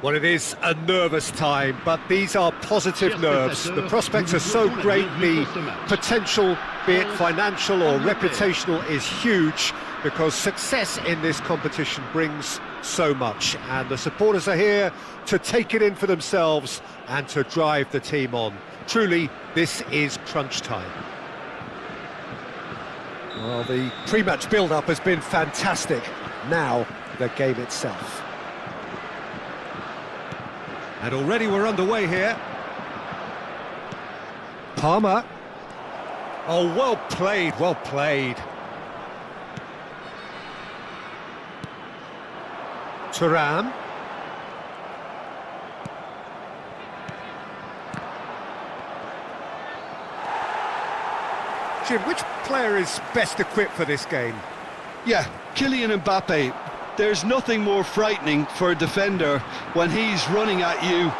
Well, it is a nervous time, but these are positive nerves. The prospects are so great, the potential, be it financial or reputational, is huge, because success in this competition brings so much, and the supporters are here to take it in for themselves and to drive the team on. Truly, this is crunch time. Well, the pre-match build-up has been fantastic. Now, the game itself. And already we're underway here. Palmer. Oh, well played, well played. Thuram. Jim, which player is best equipped for this game? Yeah, Kylian Mbappe. There's nothing more frightening for a defender when he's running at you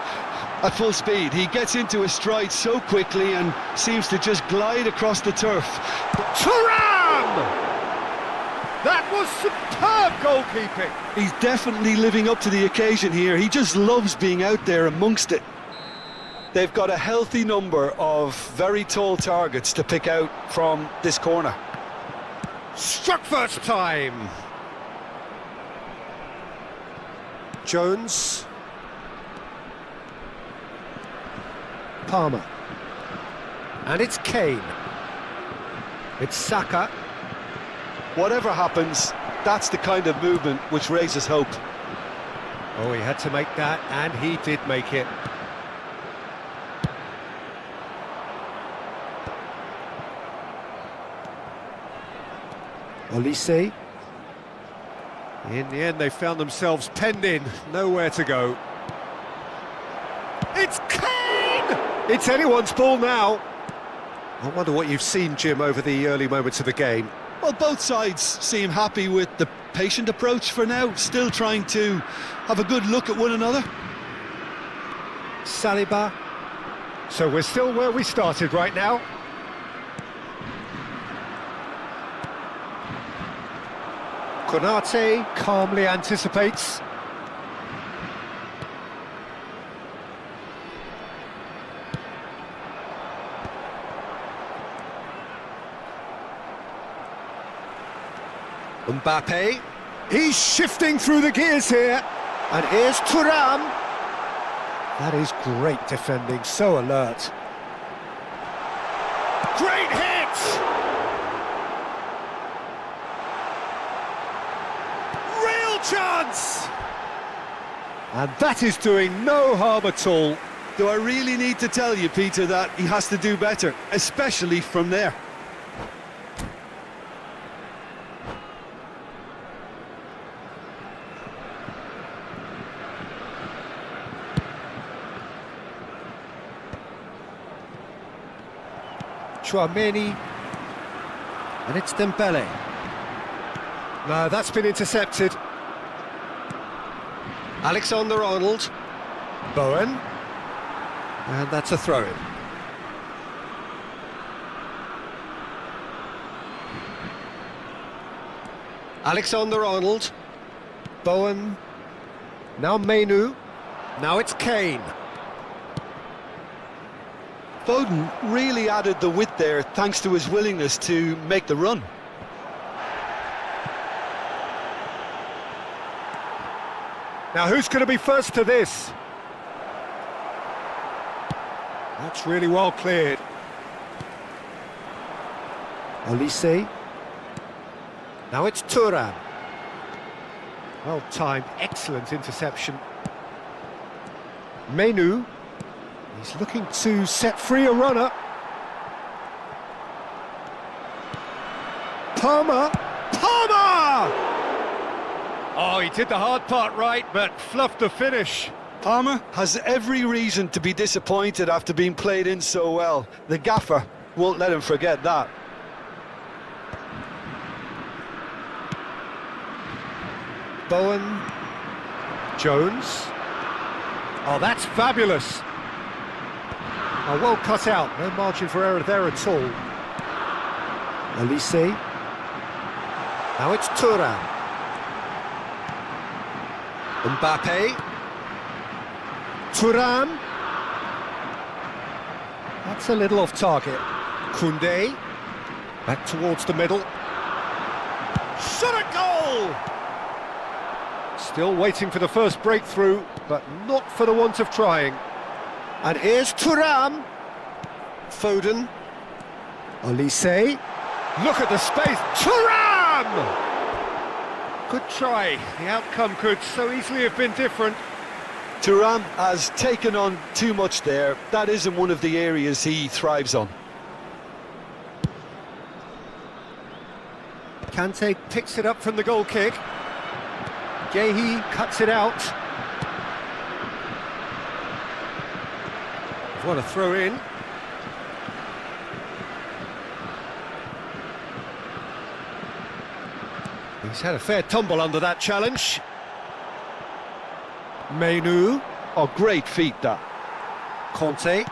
at full speed. He gets into his stride so quickly and seems to just glide across the turf. Thuram! That was superb goalkeeping. He's definitely living up to the occasion here. He just loves being out there amongst it. They've got a healthy number of very tall targets to pick out from this corner. Struck first time. Jones. Palmer. And it's Kane. It's Saka. Whatever happens, that's the kind of movement which raises hope. Oh, he had to make that, and he did make it. Olise. In the end, they found themselves penned in, nowhere to go. It's Kane! It's anyone's ball now. I wonder what you've seen, Jim, over the early moments of the game. Well, both sides seem happy with the patient approach for now, still trying to have a good look at one another. Saliba. So we're still where we started right now. Konate calmly anticipates. Mbappe. He's shifting through the gears here. And here's Thuram. That is great defending, so alert. Great hit! Chance! And that is doing no harm at all. Do I really need to tell you, Peter, that he has to do better, especially from there? Chouameni. And it's Dembele. No, that's been intercepted. Alexander-Arnold. Bowen. And that's a throw-in. Alexander-Arnold. Bowen. Now Menu. Now it's Kane. Foden really added the width there thanks to his willingness to make the run. Now, who's going to be first to this? That's really well cleared. Olise. Now it's Thuram. Well timed, excellent interception. Menu. He's looking to set free a runner. Palmer. Palmer! Oh, he did the hard part right, but fluffed the finish. Palmer has every reason to be disappointed after being played in so well. The gaffer won't let him forget that. Bowen. Jones. Oh, that's fabulous. Oh, well cut out. No margin for error there at all. Olise. Now it's Thuram. Mbappe. Thuram. That's a little off target. Koundé. Back towards the middle. Shot at goal! Still waiting for the first breakthrough, but not for the want of trying. And here's Thuram. Foden. Olise. Look at the space. Thuram! Good try. The outcome could so easily have been different. Thuram has taken on too much there. That isn't one of the areas he thrives on. Kante picks it up from the goal kick. Gehi cuts it out. What a throw in. He's had a fair tumble under that challenge. Menu. Oh, great feat, that. Conte.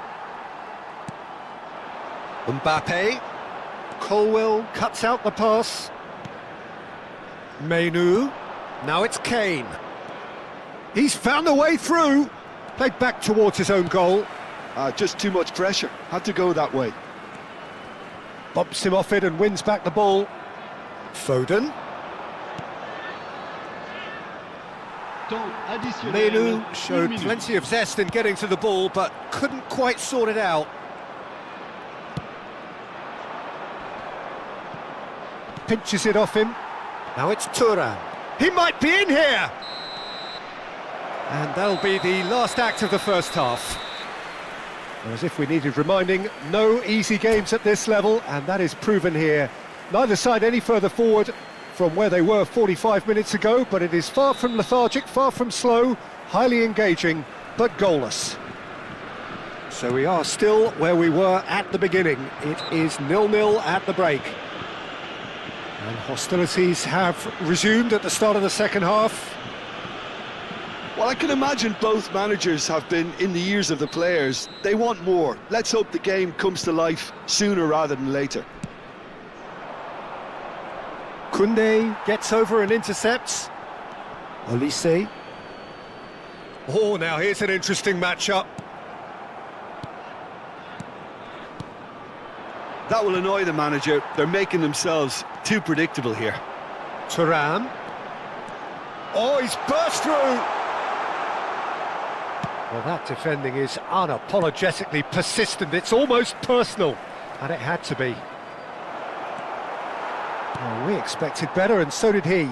Mbappe. Colwill cuts out the pass. Menu. Now it's Kane. He's found a way through. Played back towards his own goal. Just too much pressure. Had to go that way. Bumps him off it and wins back the ball. Foden. Menu showed plenty of zest in getting to the ball, but couldn't quite sort it out. Pinches it off him. Now it's Thuram. He might be in here! And that'll be the last act of the first half. As if we needed reminding, no easy games at this level, and that is proven here. Neither side any further forward from where they were 45 minutes ago, but it is far from lethargic, far from slow, highly engaging, but goalless. So we are still where we were at the beginning. It is 0-0 at the break. And hostilities have resumed at the start of the second half. Well, I can imagine both managers have been in the ears of the players. They want more. Let's hope the game comes to life sooner rather than later. Koundé gets over and intercepts. Olise. Oh, now here's an interesting matchup. That will annoy the manager. They're making themselves too predictable here. Thuram. Oh, he's burst through! Well, that defending is unapologetically persistent. It's almost personal, and it had to be. Well, we expected better, and so did he.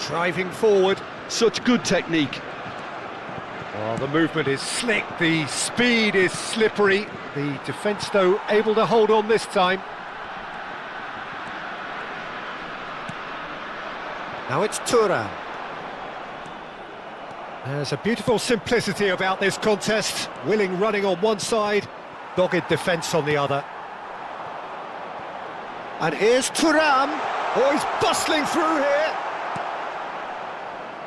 Driving forward. Such good technique. Oh, the movement is slick, the speed is slippery. The defence, though, able to hold on this time. Now it's Thuram. There's a beautiful simplicity about this contest. Willing running on one side, dogged defence on the other. And here's Thuram. Oh, he's bustling through here.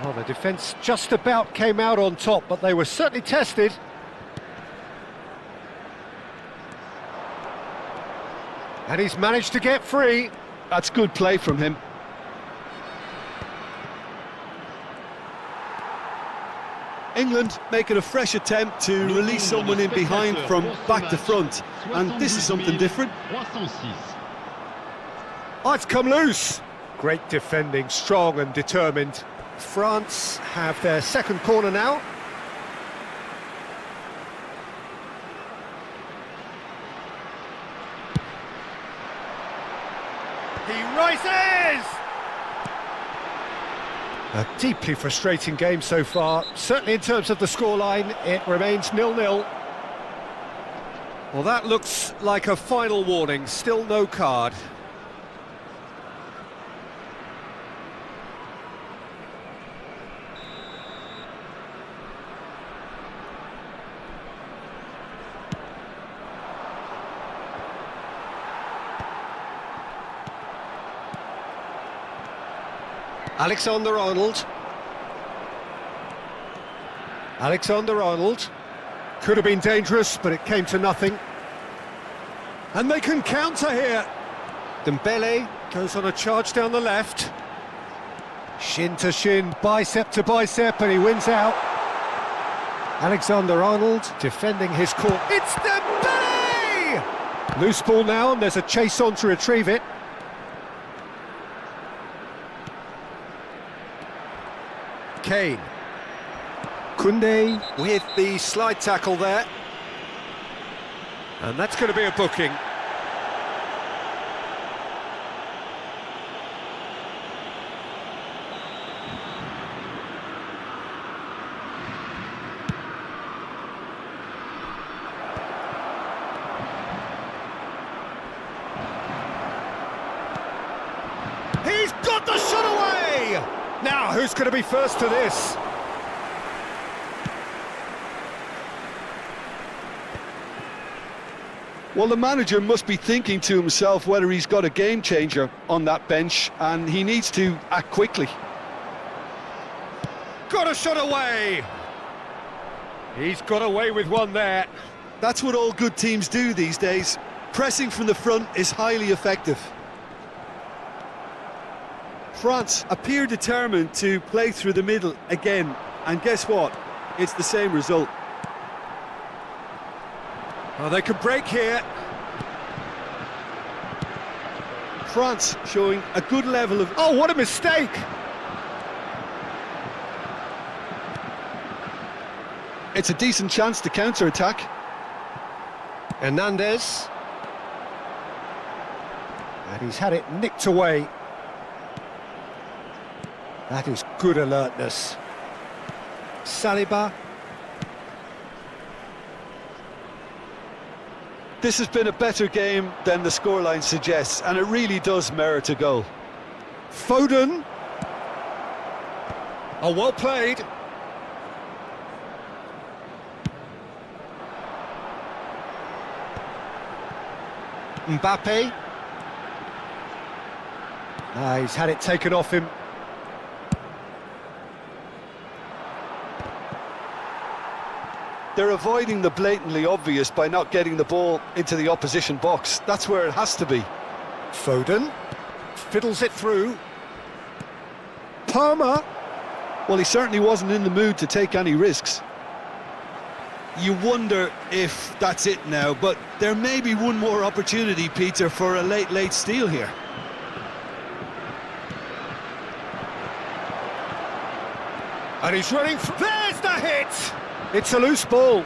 Well, the defence just about came out on top, but they were certainly tested. And he's managed to get free. That's good play from him. England making a fresh attempt to release someone in behind from back to front, and this is something different. Oh, it's come loose. Great defending, strong and determined. France have their second corner now. He rises! A deeply frustrating game so far. Certainly in terms of the scoreline, it remains 0-0. Well, that looks like a final warning. Still no card. Alexander-Arnold. Alexander-Arnold. Could have been dangerous, but it came to nothing. And they can counter here. Dembele goes on a charge down the left. Shin to shin, bicep to bicep, and he wins out. Alexander-Arnold defending his court. It's Dembele! Loose ball now, and there's a chase on to retrieve it. Kane. Koundé with the slide tackle there. And that's going to be a booking. He's got the shot away! Now, who's going to be first to this? Well, the manager must be thinking to himself whether he's got a game changer on that bench, and he needs to act quickly. Got a shot away! He's got away with one there. That's what all good teams do these days. Pressing from the front is highly effective. France appear determined to play through the middle again, and guess what? It's the same result. Oh, they can break here. France showing a good level of... Oh, what a mistake! It's a decent chance to counter-attack. Hernandez. And he's had it nicked away. That is good alertness. Saliba. This has been a better game than the scoreline suggests, and it really does merit a goal. Foden. Oh, well played. Mbappe. He's had it taken off him. They're avoiding the blatantly obvious by not getting the ball into the opposition box. That's where it has to be. Foden fiddles it through. Palmer. Well, he certainly wasn't in the mood to take any risks. You wonder if that's it now, but there may be one more opportunity, Peter, for a late steal here. And he's running. There's the hit! It's a loose ball.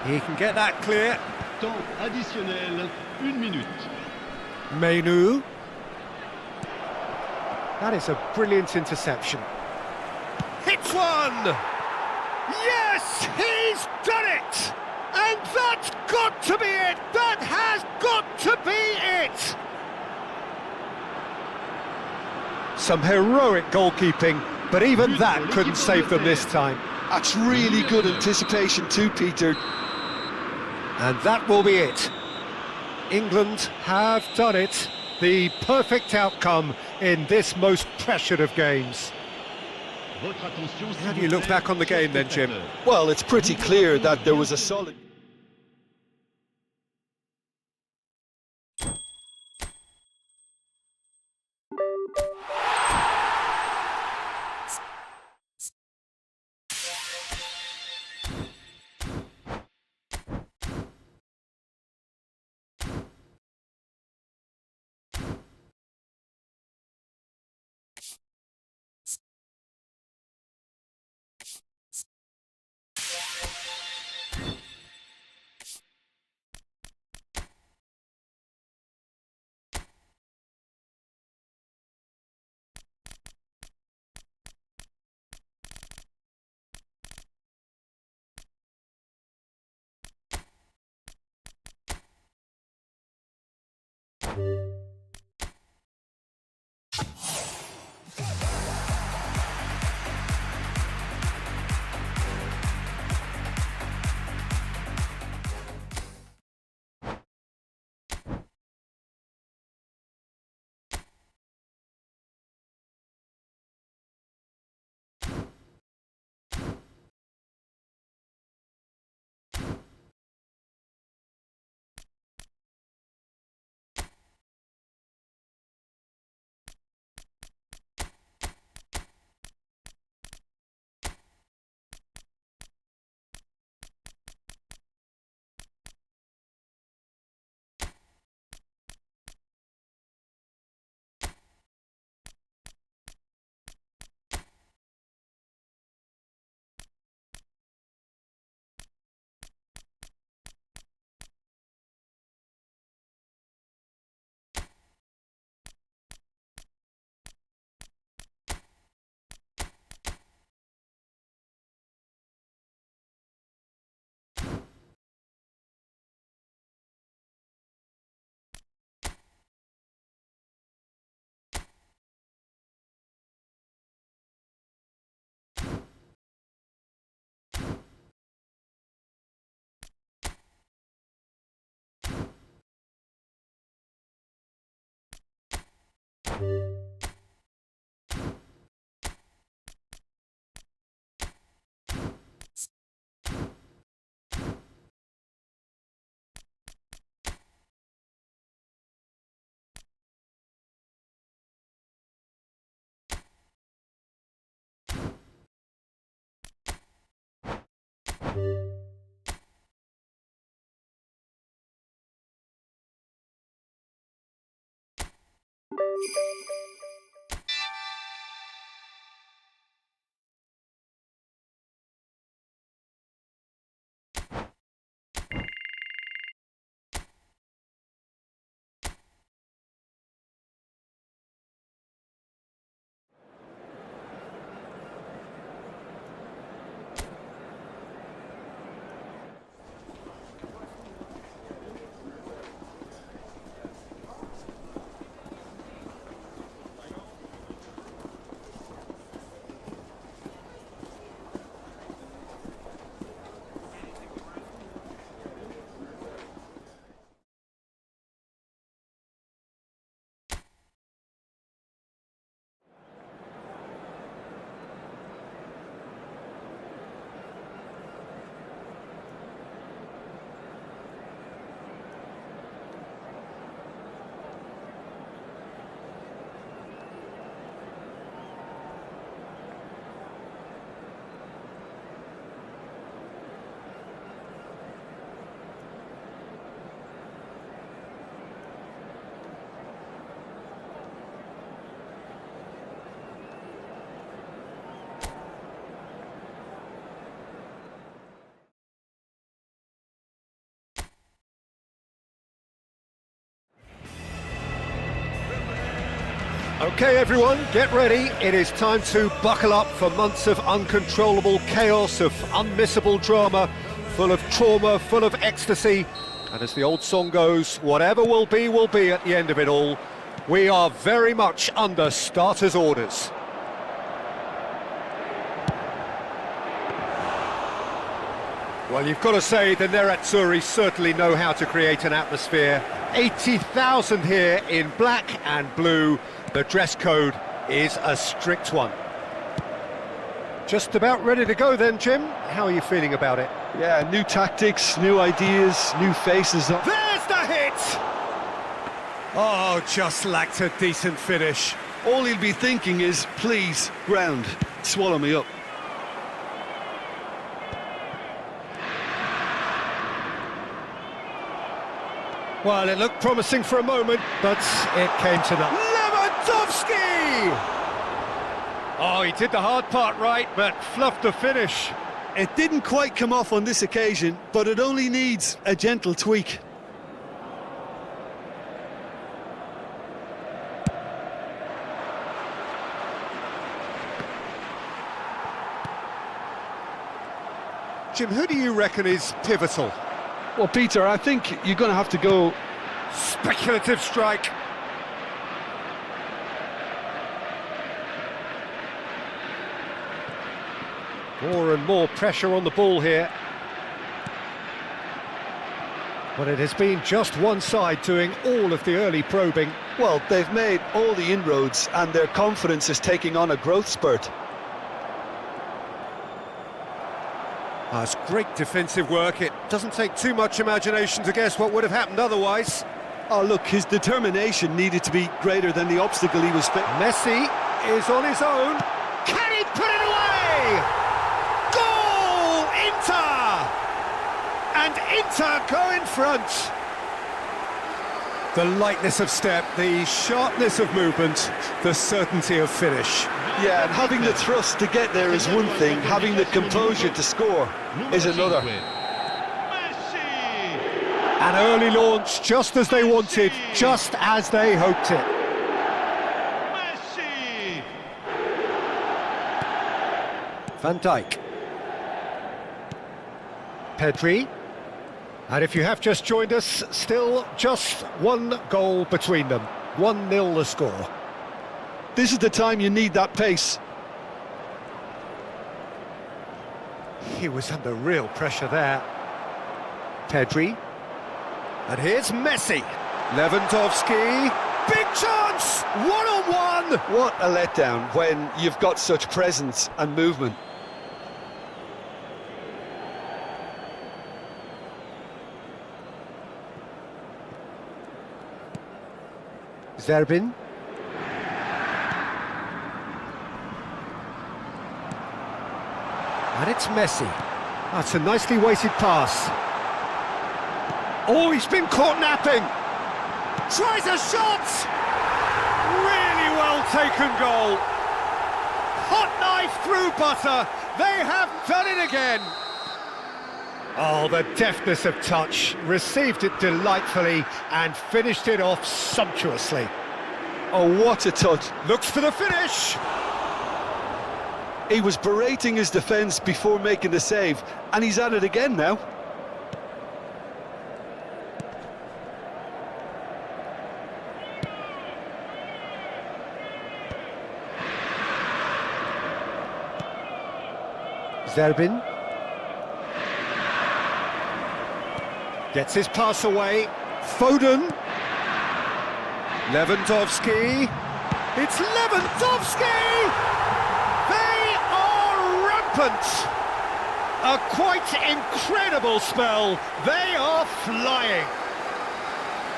He can get that clear. Temps additionnel, 1 minute. Menu. That is a brilliant interception. Hits one! Yes, he's done it! And that's got to be it! That has got to be it! Some heroic goalkeeping, but even that couldn't save them this time. That's really good anticipation too, Peter. And that will be it. England have done it. The perfect outcome in this most pressured of games. How do you look back on the game then, Jim? Well, it's pretty clear that there was a solid... Okay everyone, get ready. It is time to buckle up for months of uncontrollable chaos, of unmissable drama, full of trauma, full of ecstasy. And as the old song goes, whatever will be at the end of it all. We are very much under starters' orders. Well, you've got to say the Nerazzurri certainly know how to create an atmosphere. 80,000 here in black and blue. The dress code is a strict one. Just about ready to go then, Jim. How are you feeling about it? Yeah, new tactics, new ideas, new faces. There's the hit! Oh, just lacked a decent finish. All he'll be thinking is, please, ground, swallow me up. Well, it looked promising for a moment, but it came to nothing. Lewandowski! Oh, he did the hard part right, but fluffed the finish. It didn't quite come off on this occasion, but it only needs a gentle tweak. Jim, who do you reckon is pivotal? Well, Peter, I think you're going to have to go... Speculative strike. More and more pressure on the ball here. But it has been just one side doing all of the early probing. Well, they've made all the inroads and their confidence is taking on a growth spurt. That's great defensive work. It doesn't take too much imagination to guess what would have happened otherwise. Oh, look, his determination needed to be greater than the obstacle he was facing. Messi is on his own. Can he put it away? Goal! Inter! And Inter go in front. The lightness of step, the sharpness of movement, the certainty of finish. Yeah, and having the thrust to get there is one thing, having the composure to score is another. An early launch, just as they wanted, just as they hoped it. Van Dijk. Pedri. And if you have just joined us, still just one goal between them. 1-0 the score. This is the time you need that pace. He was under real pressure there. Pedri. And here's Messi. Lewandowski. big chance! One-on-one! What a letdown when you've got such presence and movement. Zerbin. And it's Messi. That's a nicely weighted pass. Oh, he's been caught napping. Tries a shot! Really well taken goal. Hot knife through butter. They have done it again. Oh, the deftness of touch. Received it delightfully and finished it off sumptuously. Oh, what a touch. Looks for the finish. He was berating his defence before making the save, and he's at it again now. Zerbin. Gets his pass away. Foden. Lewandowski. It's Lewandowski! They are rampant! A quite incredible spell. They are flying.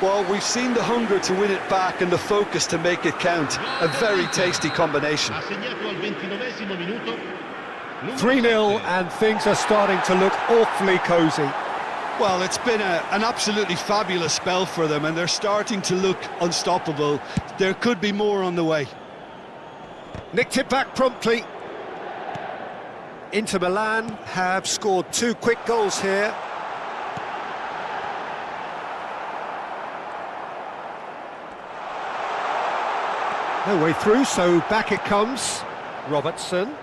Well, we've seen the hunger to win it back and the focus to make it count. A very tasty combination. 3-0 and things are starting to look awfully cosy. Well, it's been an absolutely fabulous spell for them, and they're starting to look unstoppable. There could be more on the way. Nicked it back promptly. Inter Milan have scored 2 quick goals here. No way through, so back it comes. Robertson.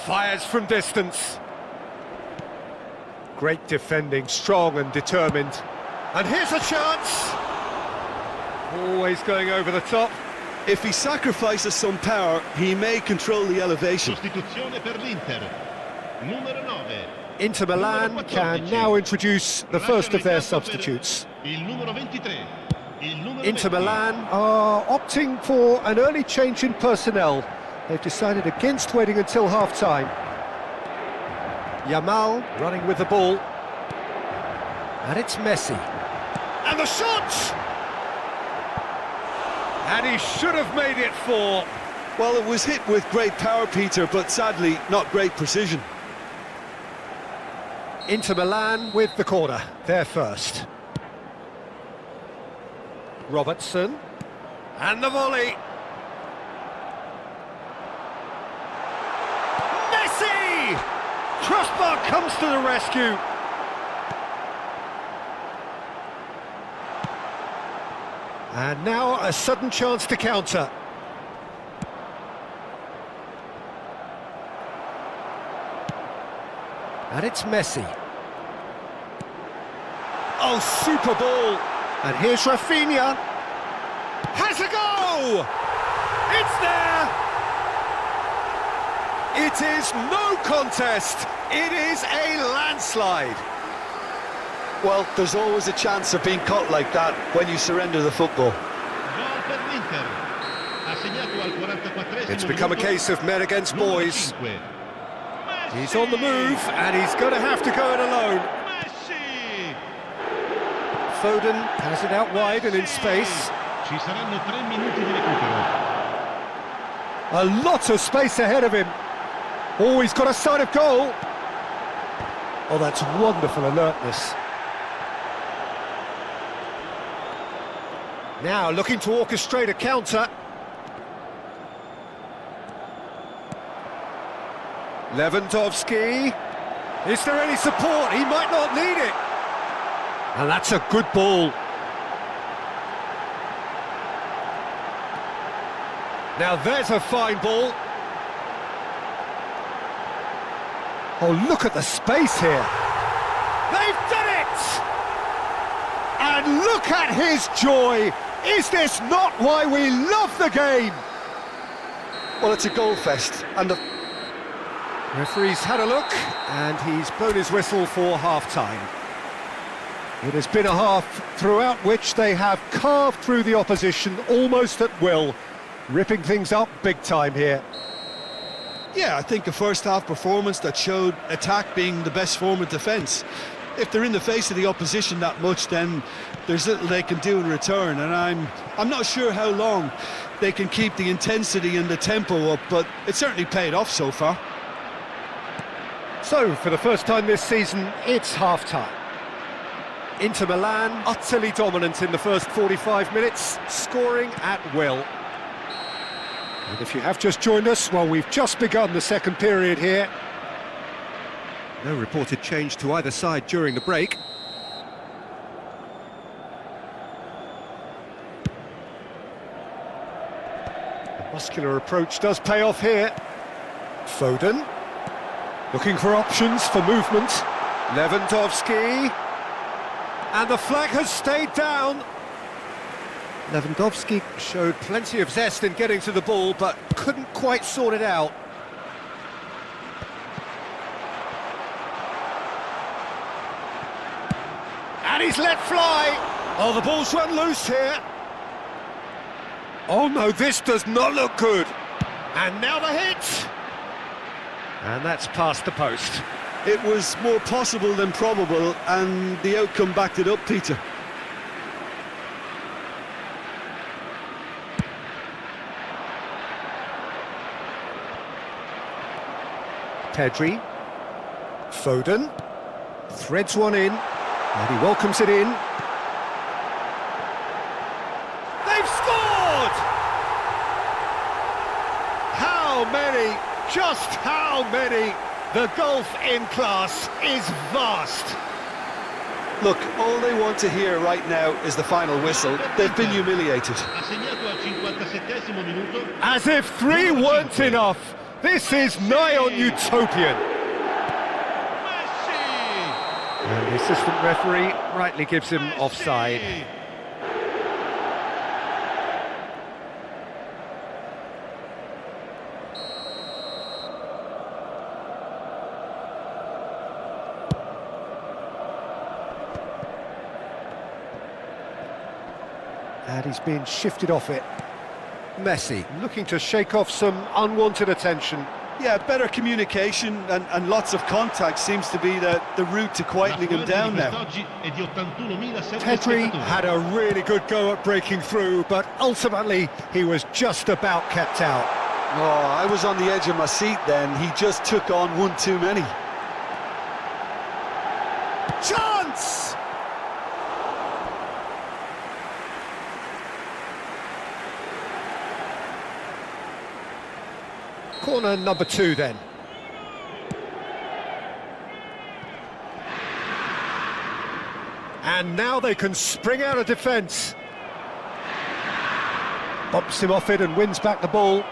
Fires from distance. Great defending, strong and determined. And here's a chance. Always going over the top. If he sacrifices some power, he may control the elevation. Sostituzione per l'Inter. Numero 9. Inter Milan can now introduce the first of their substitutes. Il numero 23. Il numero Inter 20. Milan are opting for an early change in personnel. They've decided against waiting until half-time. Yamal running with the ball. And it's Messi. And the shot! And he should have made it 4. Well, it was hit with great power, Peter, but sadly not great precision. Inter Milan with the corner, they're first. Robertson, and the volley. Messi! Crossbar comes to the rescue. And now a sudden chance to counter. And it's Messi. Oh, super ball! And here's Rafinha. Has a go! It's there! It is no contest. It is a landslide. Well, there's always a chance of being caught like that when you surrender the football. It's become a case of men against boys. He's on the move, and he's going to have to go it alone. Foden has it out wide and in space. A lot of space ahead of him. Oh, he's got a sight of goal. Oh, that's wonderful alertness. Now looking to orchestrate a counter. Lewandowski. Is there any support? He might not need it. And that's a good ball. Now there's a fine ball. Oh, look at the space here. They've done it! And look at his joy. Is this not why we love the game? Well, it's a goal fest, and the referee's had a look, and he's blown his whistle for half-time. It has been a half throughout which they have carved through the opposition almost at will, ripping things up big time here. Yeah, I think a first-half performance that showed attack being the best form of defence. If they're in the face of the opposition that much, then there's little they can do in return, and I'm not sure how long they can keep the intensity and the tempo up, but it certainly paid off so far. So, for the first time this season, it's half-time. Inter Milan utterly dominant in the first 45 minutes, scoring at will. And if you have just joined us, well, we've just begun the second period here. No reported change to either side during the break. The muscular approach does pay off here. Foden, looking for options for movement. Lewandowski. And the flag has stayed down. Lewandowski showed plenty of zest in getting to the ball, but couldn't quite sort it out. And he's let fly. Oh, the ball's run loose here. Oh no, this does not look good. And now the hit. And that's past the post. It was more possible than probable, and the outcome backed it up, Peter. Pedri, Foden, threads one in, and he welcomes it in. They've scored! How many? Just how many? The gulf in class is vast. Look, all they want to hear right now is the final whistle. They've been humiliated. As if three weren't enough. This is nigh on utopian. And the assistant referee rightly gives him offside. And he's been shifted off it. Messi looking to shake off some unwanted attention. Yeah, better communication and lots of contact seems to be the route to quietening him down now. Pedri had a really good go at breaking through, but ultimately he was just about kept out. Oh, I was on the edge of my seat then. He just took on one too many. Chance! Corner number 2 then. And now they can spring out of defence. Bumps him off it and wins back the ball.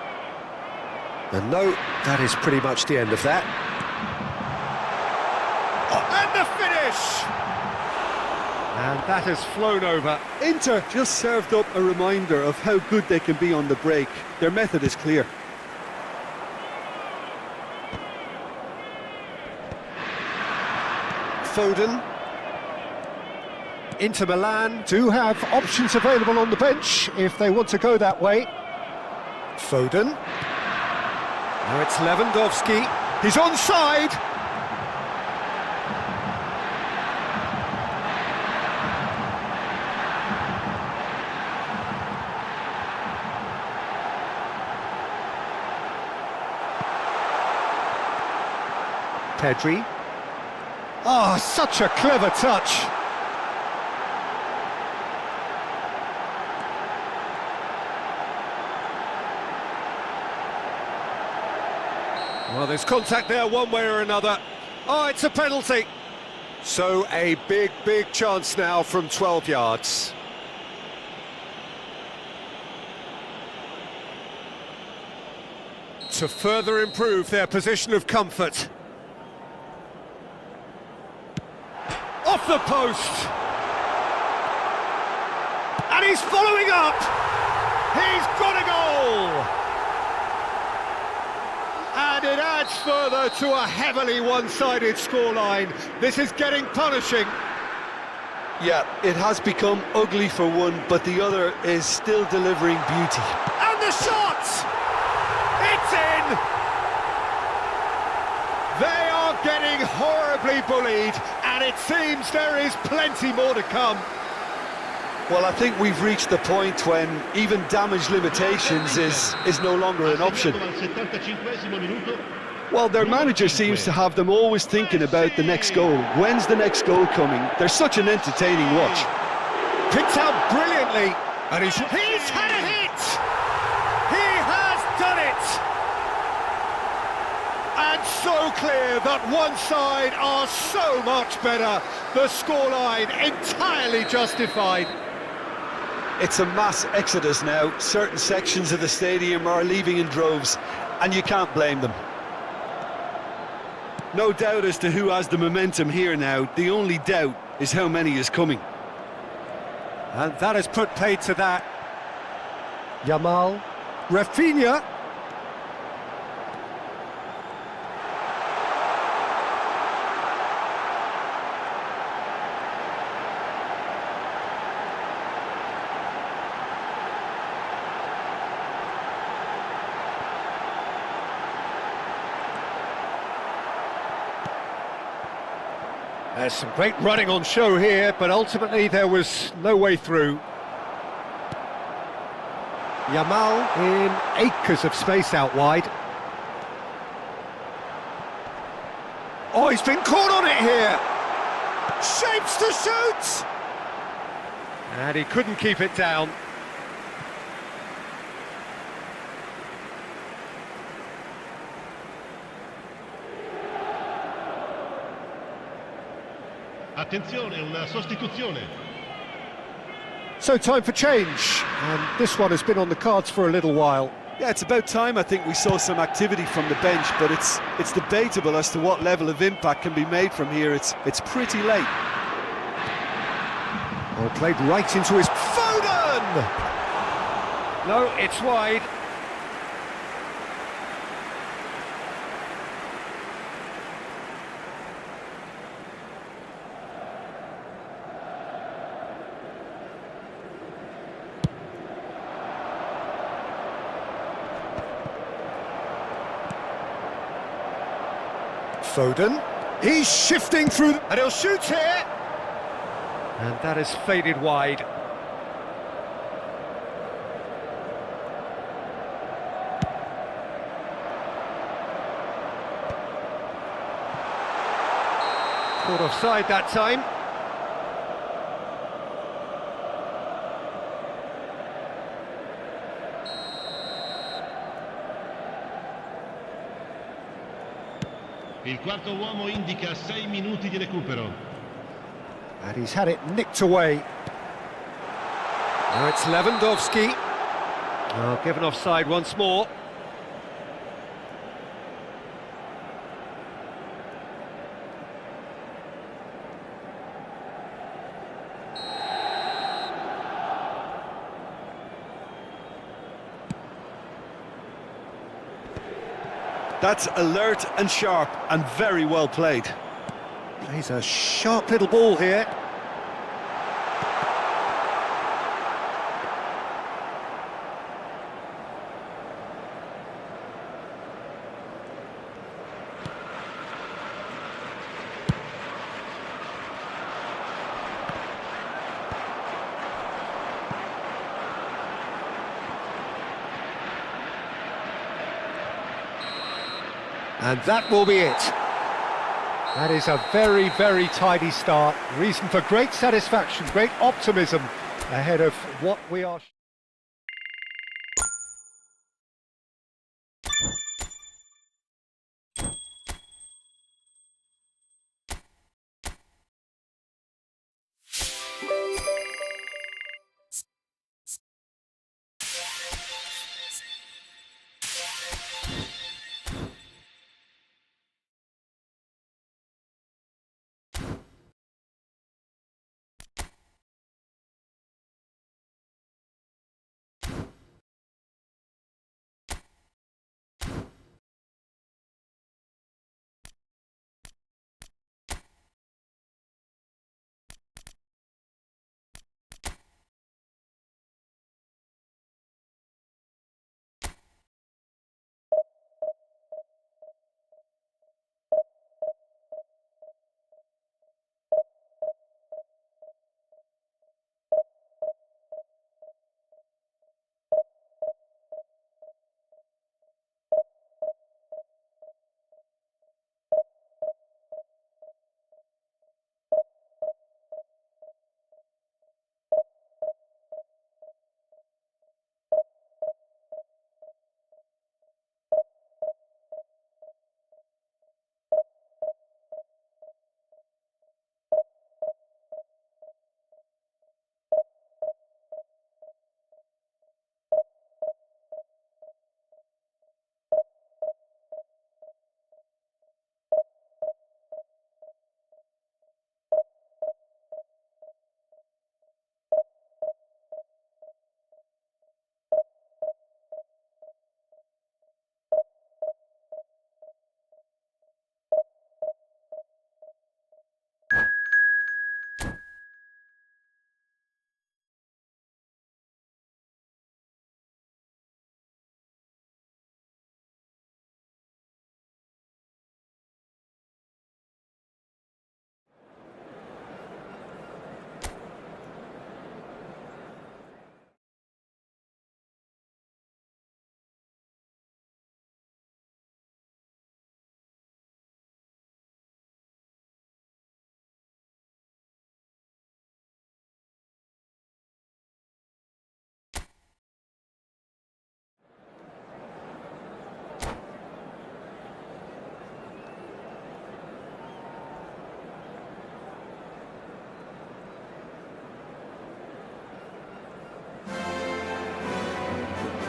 And no, that is pretty much the end of that. And the finish! And that has flown over. Inter just served up a reminder of how good they can be on the break. Their method is clear. Foden. Inter Milan do have options available on the bench if they want to go that way. Foden. Now it's Lewandowski. He's onside. Pedri. Oh, such a clever touch. Well, there's contact there one way or another. Oh, it's a penalty. So a big, big chance now from 12 yards. To further improve their position of comfort. Off the post. And he's following up. He's got a goal. And it adds further to a heavily one-sided scoreline. This is getting punishing. Yeah, it has become ugly for one, but the other is still delivering beauty. And the shot! It's in! They are getting horribly bullied, and it seems there is plenty more to come. Well, I think we've reached the point when even damage limitations is no longer an option. Well, their manager seems to have them always thinking about the next goal. When's the next goal coming? They're such an entertaining watch. Picked out brilliantly, and he's had a hit! He has done it! And so clear that one side are so much better. The scoreline entirely justified. It's a mass exodus now. Certain sections of the stadium are leaving in droves, and you can't blame them. No doubt as to who has the momentum here now. The only doubt is how many is coming. And that has put paid to that. Yamal. Rafinha. There's some great running on show here, but ultimately there was no way through. Yamal in acres of space out wide. Oh, he's been caught on it here! Shapes to shoot! And he couldn't keep it down. Attenzione, una sostituzione. So time for change, and this one has been on the cards for a little while. Yeah, it's about time I think we saw some activity from the bench, but it's debatable as to what level of impact can be made from here. It's pretty late. Oh, played right into his... Foden! No, it's wide. Foden, he's shifting through, and he'll shoot here! And that has faded wide. Caught offside that time. Il quarto uomo indica 6 minuti di recupero. And he's had it nicked away. Now it's Lewandowski. Oh, given offside once more. That's alert and sharp and very well played. Plays a sharp little ball here. And that will be it. That is a very, very tidy start. Reason for great satisfaction, great optimism ahead of what we are...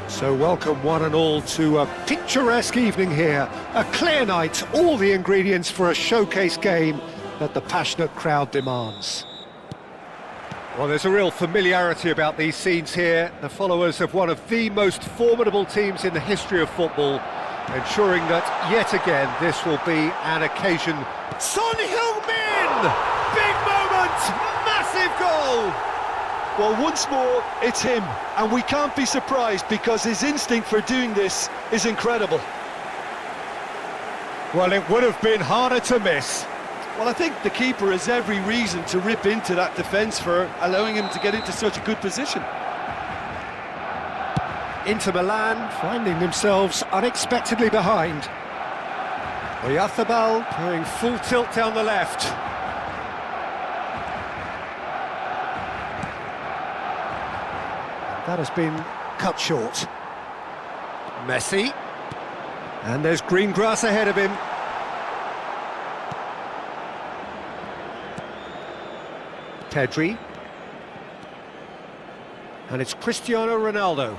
So welcome one and all to a picturesque evening here, a clear night, all the ingredients for a showcase game that the passionate crowd demands. Well, there's a real familiarity about these scenes here, the followers of one of the most formidable teams in the history of football, ensuring that yet again this will be an occasion. Son Heung-min! Big moment! Massive goal! Well, once more, it's him, and we can't be surprised because his instinct for doing this is incredible. Well, it would have been harder to miss. Well, I think the keeper has every reason to rip into that defence for allowing him to get into such a good position. Inter Milan finding themselves unexpectedly behind. Oyarzabal going full tilt down the left. That has been cut short. Messi. And there's green grass ahead of him. Pedri. And it's Cristiano Ronaldo.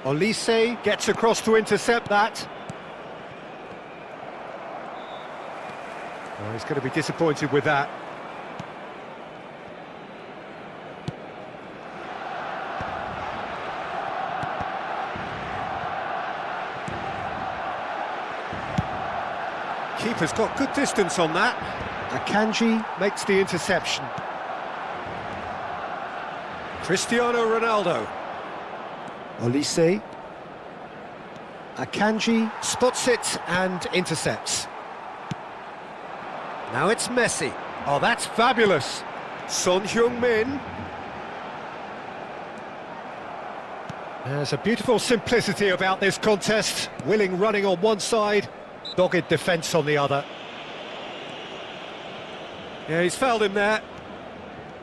Olise gets across to intercept that. Oh, he's going to be disappointed with that. Keeper's got good distance on that. Akanji makes the interception. Cristiano Ronaldo. Olise. Akanji spots it and intercepts. Now it's Messi. Oh, that's fabulous. Son Heung-min. There's a beautiful simplicity about this contest. Willing running on one side, dogged defence on the other. Yeah, he's fouled him there.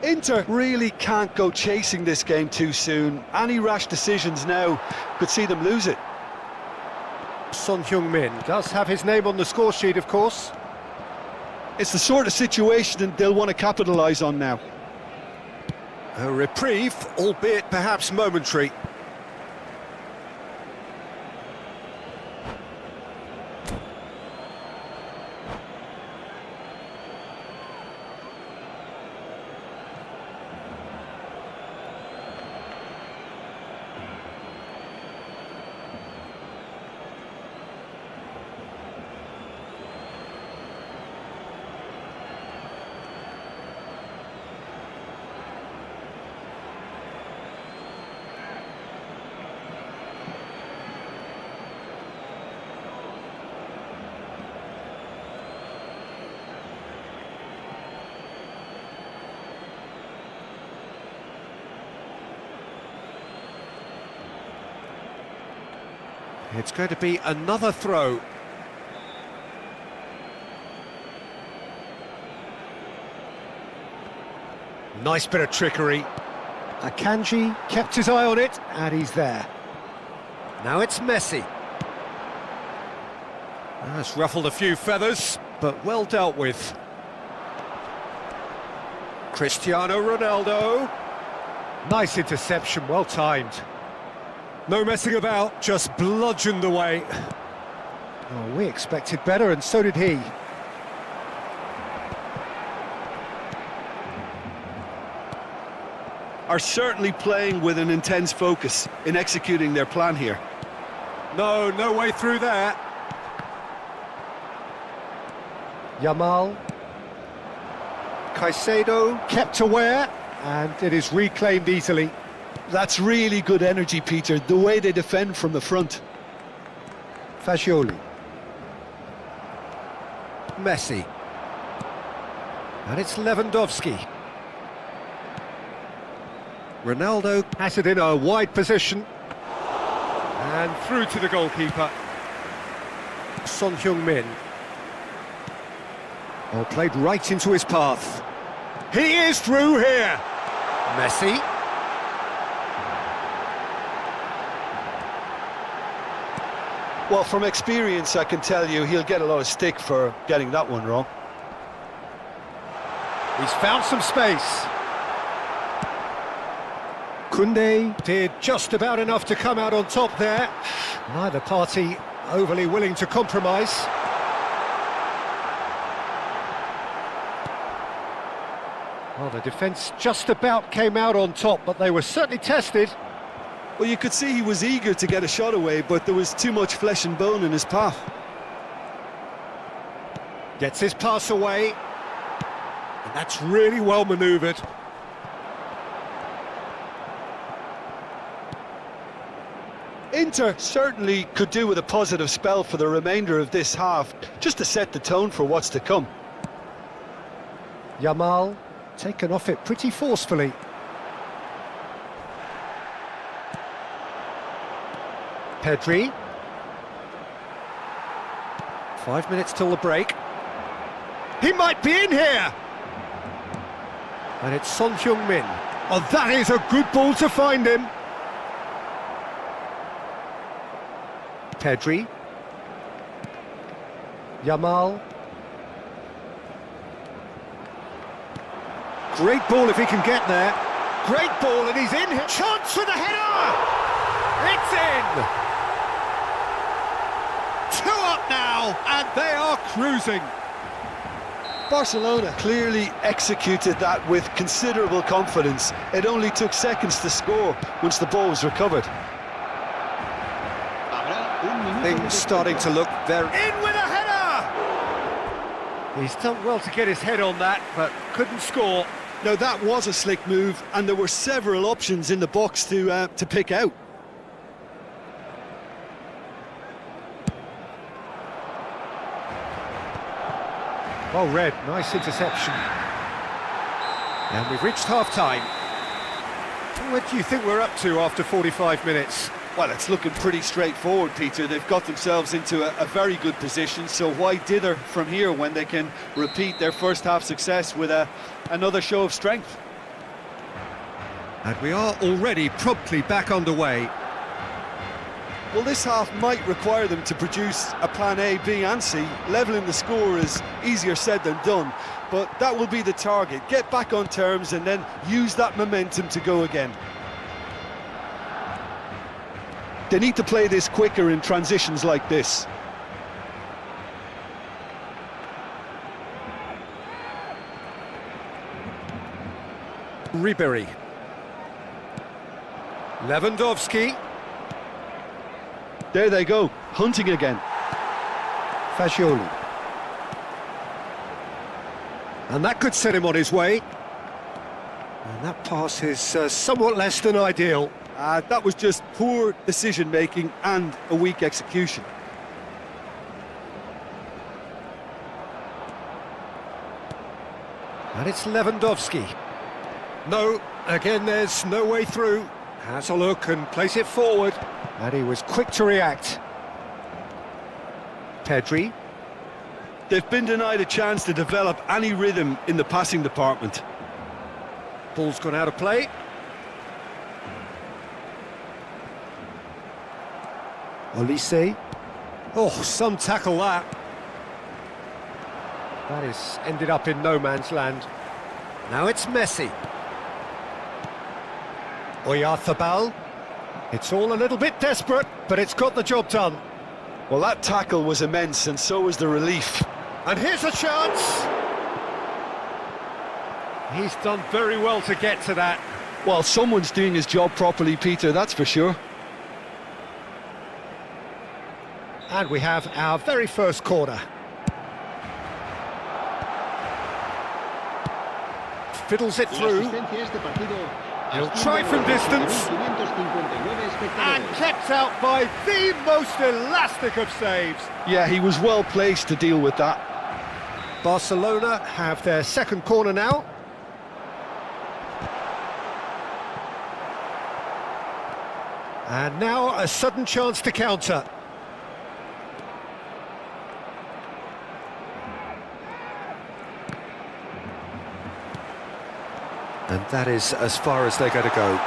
Inter really can't go chasing this game too soon. Any rash decisions now could see them lose it. Son Heung-min does have his name on the score sheet, of course. It's the sort of situation that they'll want to capitalise on now. A reprieve, albeit perhaps momentary. It's going to be another throw. Nice bit of trickery. Akanji kept his eye on it, and he's there. Now it's Messi. That's ruffled a few feathers, but well dealt with. Cristiano Ronaldo. Nice interception, well timed. No messing about, just bludgeoned away. Oh, we expected better, and so did he. Are certainly playing with an intense focus in executing their plan here. No way through there. Yamal. Caicedo kept aware, and it is reclaimed easily. That's really good energy, Peter, the way they defend from the front. Fagioli. Messi. And it's Lewandowski. Ronaldo has it in a wide position. And through to the goalkeeper. Son Heung-min. Oh, played right into his path. He is through here. Messi. Well, from experience, I can tell you he'll get a lot of stick for getting that one wrong. He's found some space. Koundé did just about enough to come out on top there. Neither party overly willing to compromise. Well, the defence just about came out on top, but they were certainly tested. Well, you could see he was eager to get a shot away, but there was too much flesh and bone in his path. Gets his pass away. And that's really well manoeuvred. Inter certainly could do with a positive spell for the remainder of this half, just to set the tone for what's to come. Yamal taken off it pretty forcefully. Pedri. 5 minutes till the break. He might be in here! And it's Son Heung-min. Oh, that is a good ball to find him. Pedri. Yamal. Great ball if he can get there. Great ball, and he's in. Chance for the header! It's in! 2 up now, and they are cruising. Barcelona clearly executed that with considerable confidence. It only took seconds to score once the ball was recovered. Things starting to look very... In with a header! He's done well to get his head on that, but couldn't score. Now that was a slick move, and there were several options in the box to pick out. Well read, nice interception. And we've reached half-time. What do you think we're up to after 45 minutes? Well, it's looking pretty straightforward, Peter. They've got themselves into a very good position, so why dither from here when they can repeat their first-half success with another show of strength? And we are already promptly back underway. Well, this half might require them to produce a plan A, B and C. Levelling the score is easier said than done, but that will be the target. Get back on terms and then use that momentum to go again. They need to play this quicker in transitions like this. Ribery. Lewandowski. There they go, hunting again. Fagioli. And that could set him on his way. And that pass is somewhat less than ideal. That was just poor decision-making and a weak execution. And it's Lewandowski. No, again there's no way through. Has a look and plays it forward. And he was quick to react. Pedri. They've been denied a chance to develop any rhythm in the passing department. Ball's gone out of play. Olise. Oh, some tackle that. That is ended up in no man's land. Now it's Messi. Oyarzabal. It's all a little bit desperate, but it's got the job done. Well, that tackle was immense, and so was the relief. And here's a chance. He's done very well to get to that. Well, someone's doing his job properly, Peter, that's for sure. And we have our very first corner. Fiddles it through. He'll try from distance. And kept out by the most elastic of saves. Yeah, he was well placed to deal with that. Barcelona have their second corner now. And now a sudden chance to counter. And that is as far as they're going to go.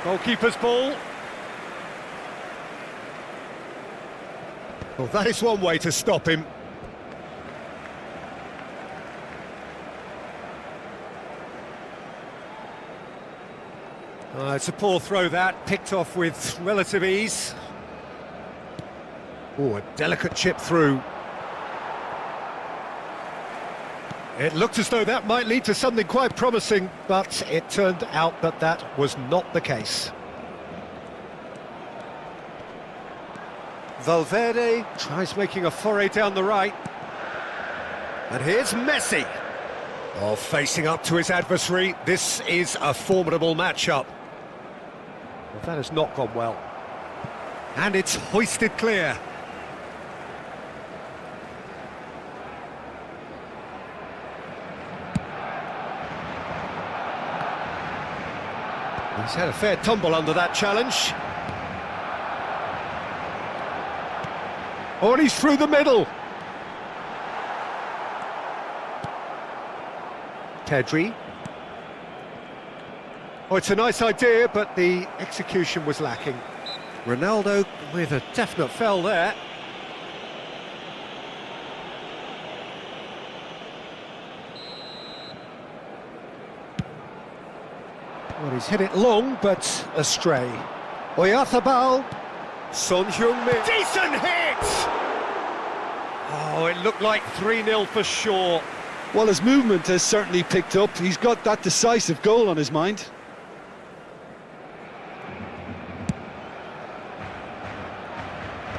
Goalkeeper's ball. Well, that is one way to stop him. It's a poor throw that, picked off with relative ease. Oh, a delicate chip through. It looked as though that might lead to something quite promising, but it turned out that that was not the case. Valverde tries making a foray down the right. And here's Messi. Oh, facing up to his adversary. This is a formidable matchup. Well, that has not gone well. And it's hoisted clear. He's had a fair tumble under that challenge. Oh, and he's through the middle. Pedri. Oh, it's a nice idea, but the execution was lacking. Ronaldo with a definite foul there. Well, he's hit it long, but astray. Oyarzabal. Son Heung-min. Decent hit! Oh, it looked like 3-0 for sure. Well, his movement has certainly picked up. He's got that decisive goal on his mind.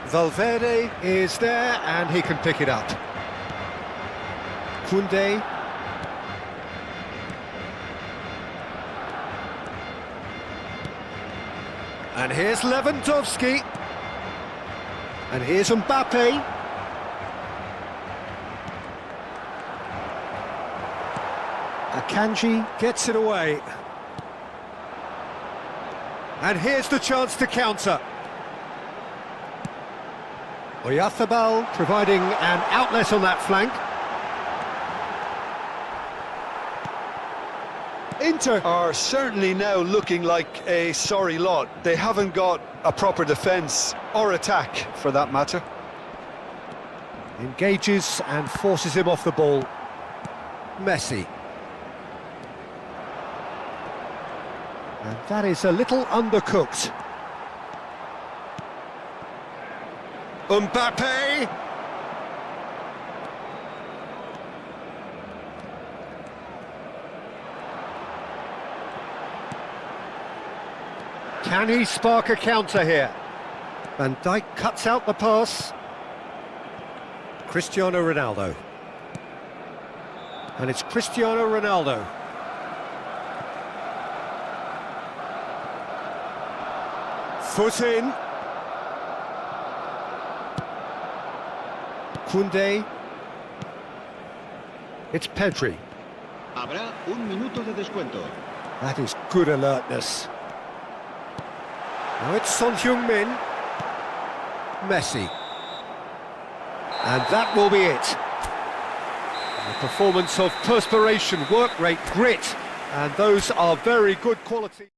Valverde is there, and he can pick it up. Koundé. And here's Lewandowski. And here's Mbappe. Akanji gets it away. And here's the chance to counter. Oyarzabal providing an outlet on that flank. Inter are certainly now looking like a sorry lot. They haven't got a proper defence or attack, for that matter. Engages and forces him off the ball. Messi. And that is a little undercooked. Mbappe! Can he spark a counter here? Van Dijk cuts out the pass. Cristiano Ronaldo. And it's Cristiano Ronaldo. Foot in. Koundé. It's Pedri. Habrá un minuto de descuento. That is good alertness. Now it's Son Heung-min. Messi. And that will be it. A performance of perspiration, work rate, grit, and those are very good qualities.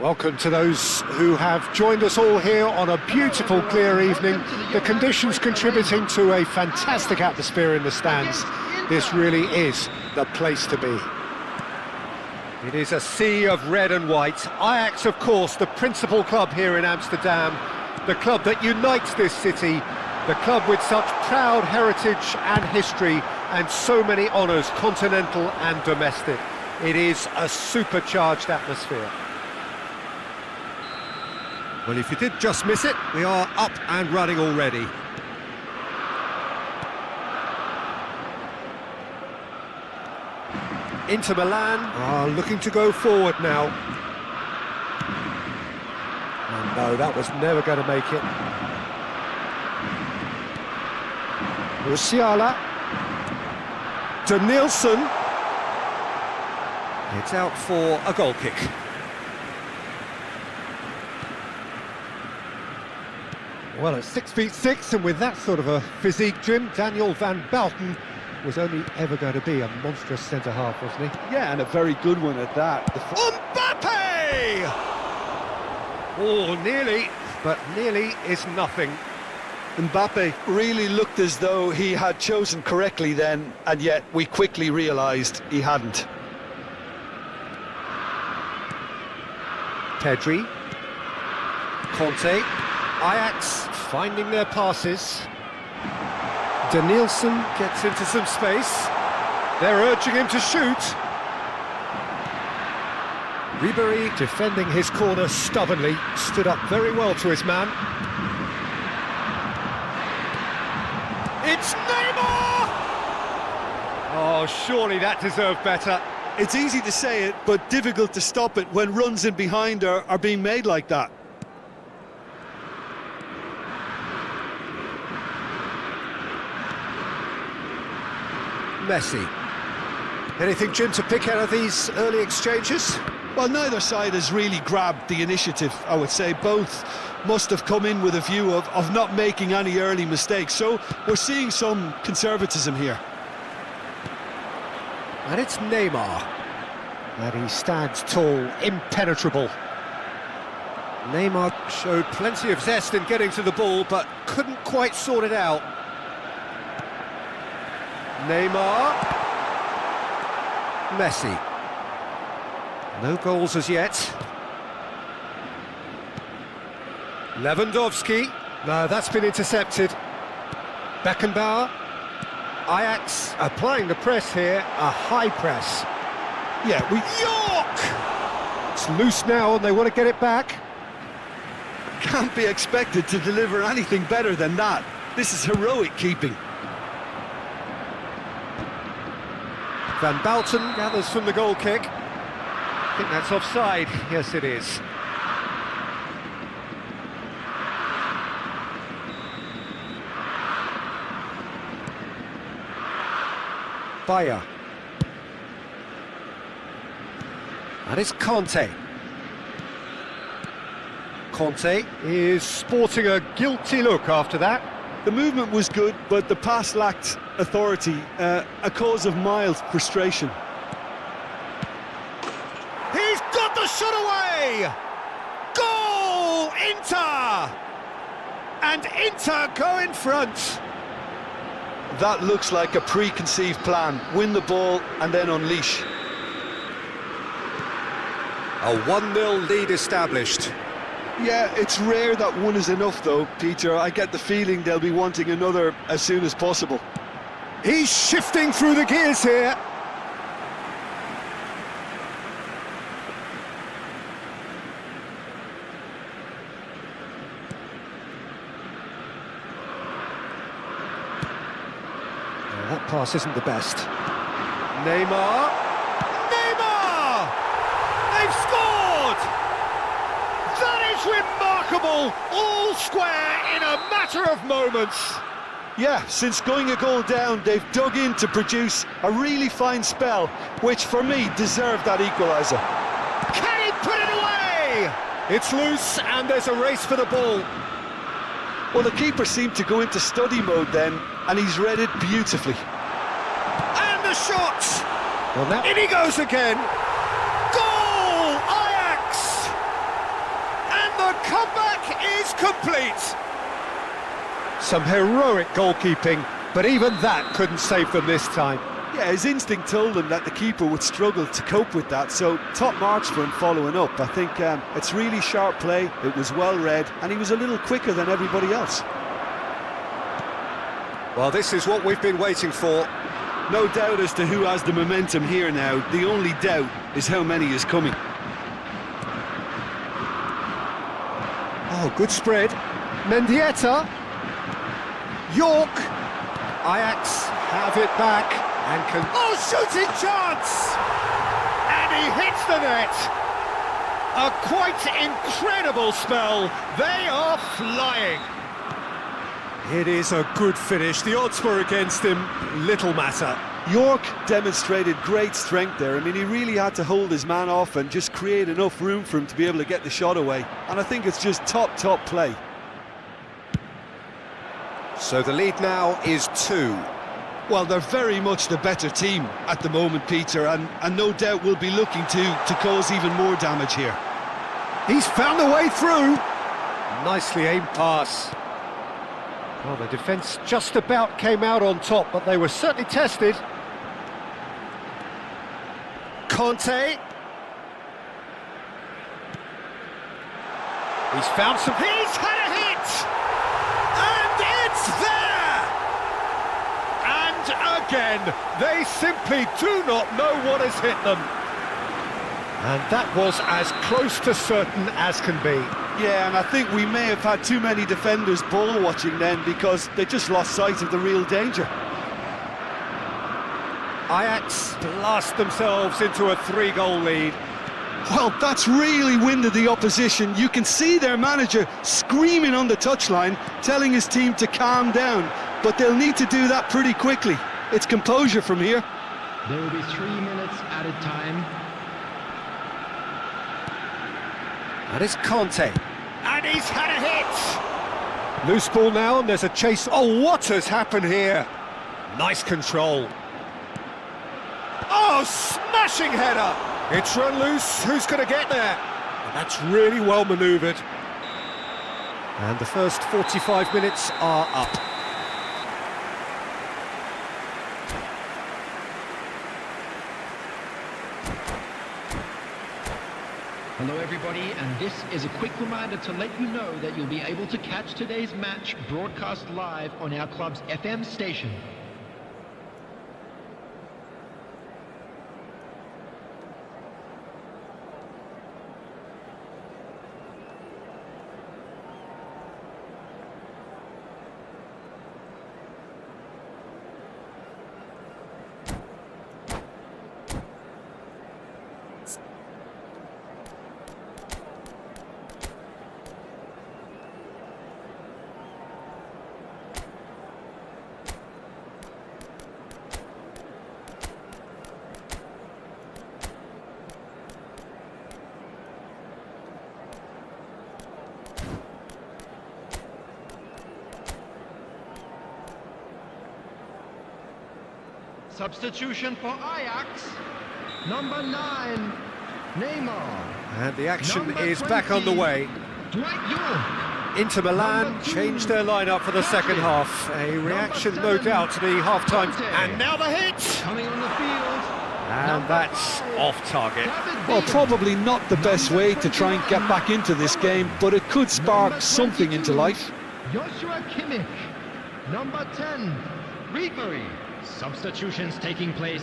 Welcome to those who have joined us all here on a beautiful, clear evening. The conditions contributing to a fantastic atmosphere in the stands. This really is the place to be. It is a sea of red and white. Ajax, of course, the principal club here in Amsterdam, the club that unites this city, the club with such proud heritage and history, and so many honours, continental and domestic. It is a supercharged atmosphere. Well, if you did just miss it, we are up and running already. Inter Milan are looking to go forward now. And no, that was never going to make it. Musiala. Danielson. It's out for a goal kick. Well, at 6'6", and with that sort of a physique, Jim, Daniel van Bouten was only ever going to be a monstrous centre-half, wasn't he? Yeah, and a very good one at that. Mbappe! Oh, nearly, but nearly is nothing. Mbappe really looked as though he had chosen correctly then, and yet we quickly realised he hadn't. Pedri. Conte. Ajax finding their passes. Danielson gets into some space. They're urging him to shoot. Ribery defending his corner stubbornly, stood up very well to his man. It's Neymar! Oh, surely that deserved better. It's easy to say it, but difficult to stop it when runs in behind are being made like that. Messi. Anything, Jim, to pick out of these early exchanges? Well, neither side has really grabbed the initiative, I would say. Both must have come in with a view of not making any early mistakes. So we're seeing some conservatism here. And it's Neymar. And he stands tall, impenetrable. Neymar showed plenty of zest in getting to the ball, but couldn't quite sort it out. Neymar. Messi. No goals as yet. Lewandowski. No, that's been intercepted. Beckenbauer. Ajax applying the press here, a high press. Yeah, York! It's loose now and they want to get it back. Can't be expected to deliver anything better than that. This is heroic keeping. Van Bouten gathers from the goal kick. I think that's offside. Yes, it is. Bayer. And it's Conte. Conte is sporting a guilty look after that. The movement was good, but the pass lacked authority, a cause of mild frustration. He's got the shot away! Goal! Inter! And Inter go in front. That looks like a preconceived plan. Win the ball and then unleash. A 1-0 lead established. Yeah, it's rare that one is enough though, Peter. I get the feeling they'll be wanting another as soon as possible. He's shifting through the gears here. That pass isn't the best. Neymar. Neymar! They've scored! That is remarkable! All square in a matter of moments. Yeah, since going a goal down, they've dug in to produce a really fine spell, which for me deserved that equaliser. Can he put it away? It's loose and there's a race for the ball. Well, the keeper seemed to go into study mode then, and he's read it beautifully. And the shot! Well, now in he goes again. Goal! Ajax! And the comeback is complete. Some heroic goalkeeping, but even that couldn't save them this time. Yeah, his instinct told him that the keeper would struggle to cope with that, so top marks for him following up. I think it's really sharp play, it was well read, and he was a little quicker than everybody else. Well, this is what we've been waiting for. No doubt as to who has the momentum here now. The only doubt is how many is coming. Oh, good spread. Mendieta. York. Ajax have it back and can... Oh, shooting chance! And he hits the net. A quite incredible spell. They are flying. It is a good finish. The odds were against him. Little matter. York demonstrated great strength there. I mean, he really had to hold his man off and just create enough room for him to be able to get the shot away. And I think it's just top play. So the lead now is 2. Well, they're very much the better team at the moment, Peter, and no doubt will be looking to cause even more damage here. He's found a way through. Nicely aimed pass. Well, the defence just about came out on top, but they were certainly tested. Conte. He's found some... He's had a hit! And it's there! And again, they simply do not know what has hit them. And that was as close to certain as can be. Yeah, and I think we may have had too many defenders ball watching then because they just lost sight of the real danger. Ajax blast themselves into a 3-goal lead. Well, that's really winded the opposition. You can see their manager screaming on the touchline, telling his team to calm down, but they'll need to do that pretty quickly. It's composure from here. There will be 3 minutes added time. And it's Conte. And he's had a hit! Loose ball now, and there's a chase. Oh, what has happened here? Nice control. Oh, smashing header! It's run loose. Who's going to get there? And that's really well manoeuvred. And the first 45 minutes are up. Hello everybody, and this is a quick reminder to let you know that you'll be able to catch today's match broadcast live on our club's FM station. Substitution for Ajax, number 9, Neymar. And the action Number is 20, back underway. Dwight York. Inter Milan Number 2, changed their lineup for the second half. A reaction, no 7, doubt, to the half-time. Conte. And now the hit! Coming on the field. And Number that's 5, off target. David Well, Villa. probably not the best way to try and get back into this game, but it could spark Number something 22, into life. Joshua Kimmich. Number 10, Ribery. Substitutions taking place.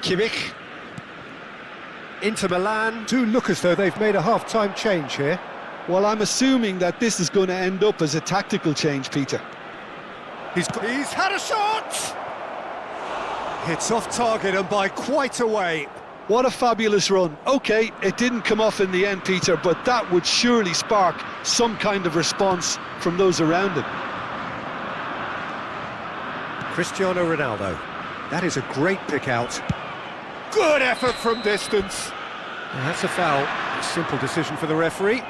Kimmich. Inter Milan do look as though they've made a half-time change here. Well, I'm assuming that this is going to end up as a tactical change, Peter. He's had a shot! It's off target and by quite a way. What a fabulous run. OK, it didn't come off in the end, Peter, but that would surely spark some kind of response from those around him. Cristiano Ronaldo. That is a great pick out. Good effort from distance. And that's a foul. A simple decision for the referee.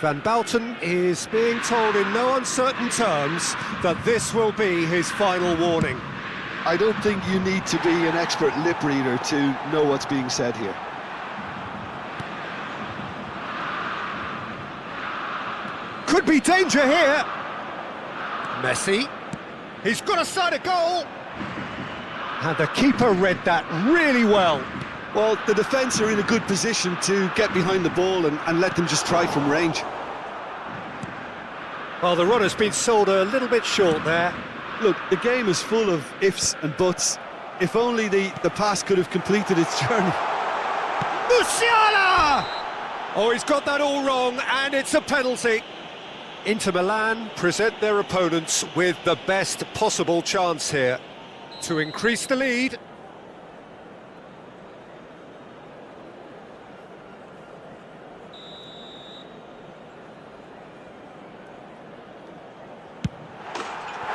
Van Bouten is being told in no uncertain terms that this will be his final warning. I don't think you need to be an expert lip reader to know what's being said here. Could be danger here. Messi. He's got a side of goal. And the keeper read that really well. Well, the defence are in a good position to get behind the ball and let them just try from range. Well, the run has been sold a little bit short there. Look, the game is full of ifs and buts. If only the pass could have completed its journey. Musiala! Oh, he's got that all wrong, and it's a penalty. Inter Milan present their opponents with the best possible chance here to increase the lead.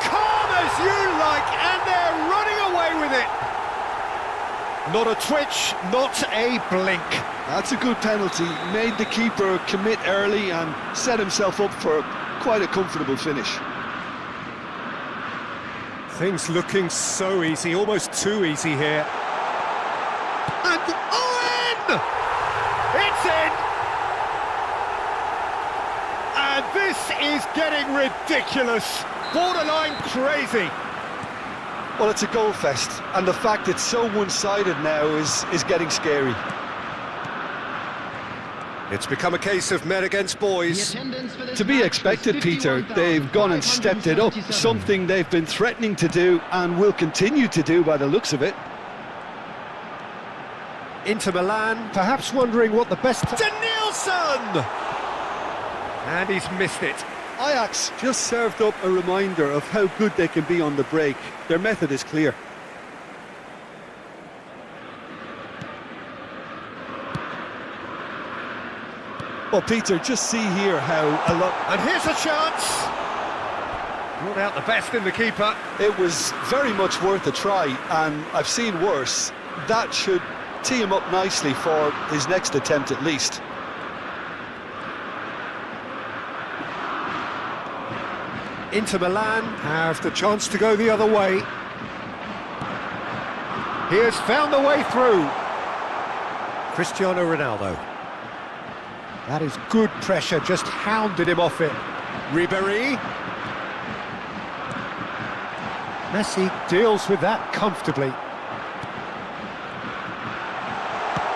Calm as you like, and they're running away with it. Not a twitch, not a blink. That's a good penalty. Made the keeper commit early and set himself up for quite a comfortable finish. Things looking so easy, almost too easy here. And Owen! It's in! And this is getting ridiculous, borderline crazy. Well, it's a goal fest, and the fact it's so one-sided now is getting scary. It's become a case of men against boys. To be expected, Peter. They've gone and stepped it up, something they've been threatening to do and will continue to do by the looks of it. Inter Milan, perhaps wondering what the best... Danielson! And he's missed it. Ajax just served up a reminder of how good they can be on the break. Their method is clear. Well, Peter, just see here how a lot... And here's a chance! Brought out the best in the keeper. It was very much worth a try, and I've seen worse. That should tee him up nicely for his next attempt at least. Inter Milan have the chance to go the other way. He has found the way through. Cristiano Ronaldo. That is good pressure, just hounded him off it. Ribéry. Messi deals with that comfortably.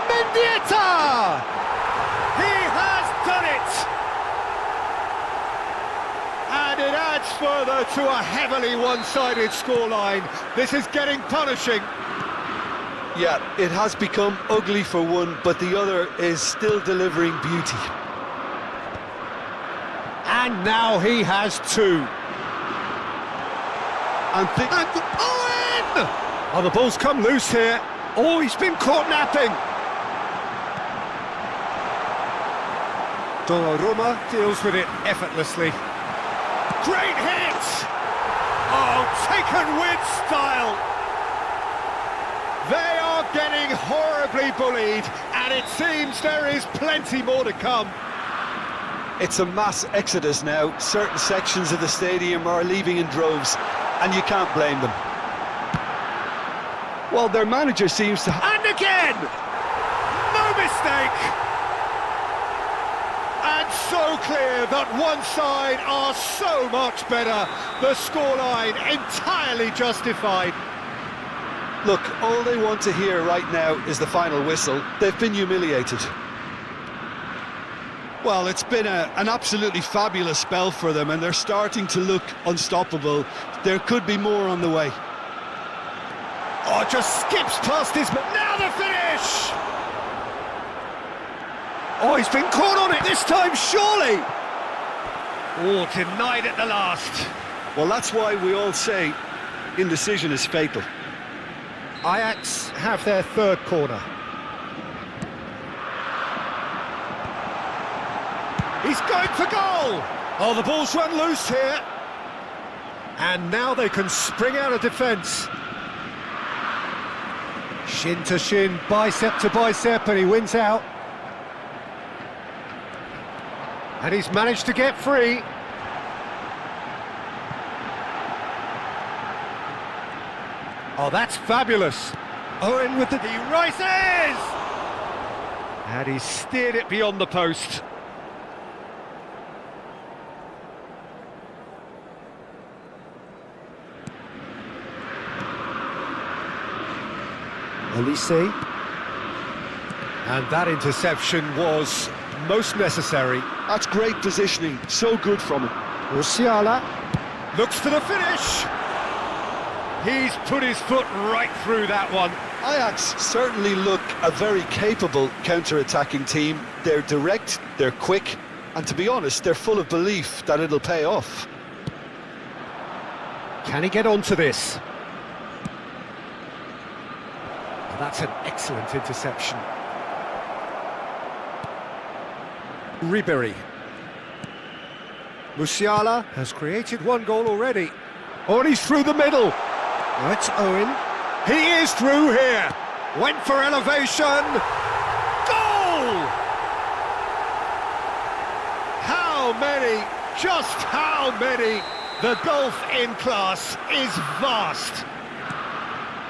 Mendieta! He has done it! And it adds further to a heavily one-sided scoreline. This is getting punishing. Yeah, it has become ugly for one, but the other is still delivering beauty. And now he has two. And Owen! Oh, the ball's come loose here. Oh, he's been caught napping. Donnarumma deals with it effortlessly. Great hit! Oh, taken with style. They are getting horribly bullied, and it seems there is plenty more to come. it's a mass exodus now. Certain sections of the stadium are leaving in droves, and you can't blame them. Well, their manager seems to... And again! No mistake! And so clear that one side are so much better. The scoreline entirely justified. Look, all they want to hear right now is the final whistle. They've been humiliated. Well, it's been an absolutely fabulous spell for them, and they're starting to look unstoppable. There could be more on the way. Oh, just skips past his... Now the finish! Oh, he's been caught on it this time, surely! Oh, denied at the last. Well, that's why we all say indecision is fatal. Ajax have their third corner. He's going for goal! Oh, the ball's run loose here. And now they can spring out of defence. Shin to shin, bicep to bicep, and he wins out. And he's managed to get free. Oh, that's fabulous. Owen with the... He rises! And he steered it beyond the post. Elise. And that interception was most necessary. That's great positioning, so good from him. Musiala looks for the finish. He's put his foot right through that one. Ajax certainly look a very capable counter-attacking team. They're direct, they're quick, and to be honest, they're full of belief that it'll pay off. Can he get onto this? Oh, that's an excellent interception. Ribery. Musiala has created one goal already. Oh, and he's through the middle. That's Owen. He is through here. Went for elevation. Goal! How many? Just how many? The gulf in class is vast.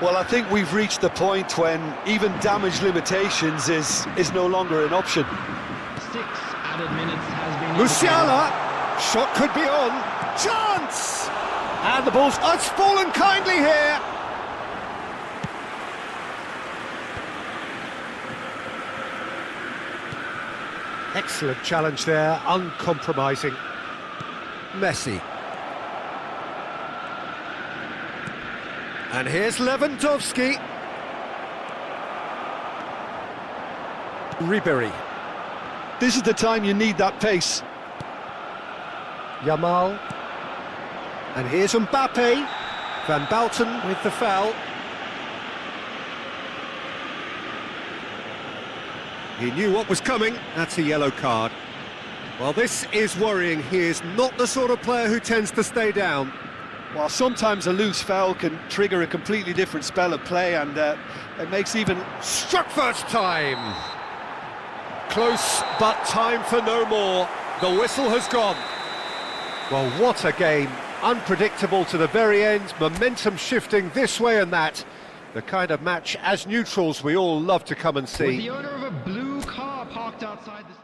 Well, I think we've reached the point when even damage limitations is no longer an option. 6 added minutes has been... Musiala, shot could be on. Chance! And the ball's... Oh, it's fallen kindly here. Excellent challenge there, uncompromising. Messi. And here's Lewandowski. Ribery. This is the time you need that pace. Yamal. And here's Mbappe. Van Bouten with the foul. He knew what was coming. That's a yellow card. Well, this is worrying. He is not the sort of player who tends to stay down. While sometimes a loose foul can trigger a completely different spell of play, and it makes even... Struck first time! Close, but time for no more. The whistle has gone. Well, what a game. Unpredictable to the very end, momentum shifting this way and that. The kind of match, as neutrals, we all love to come and see. With the owner of a blue car parked outside the...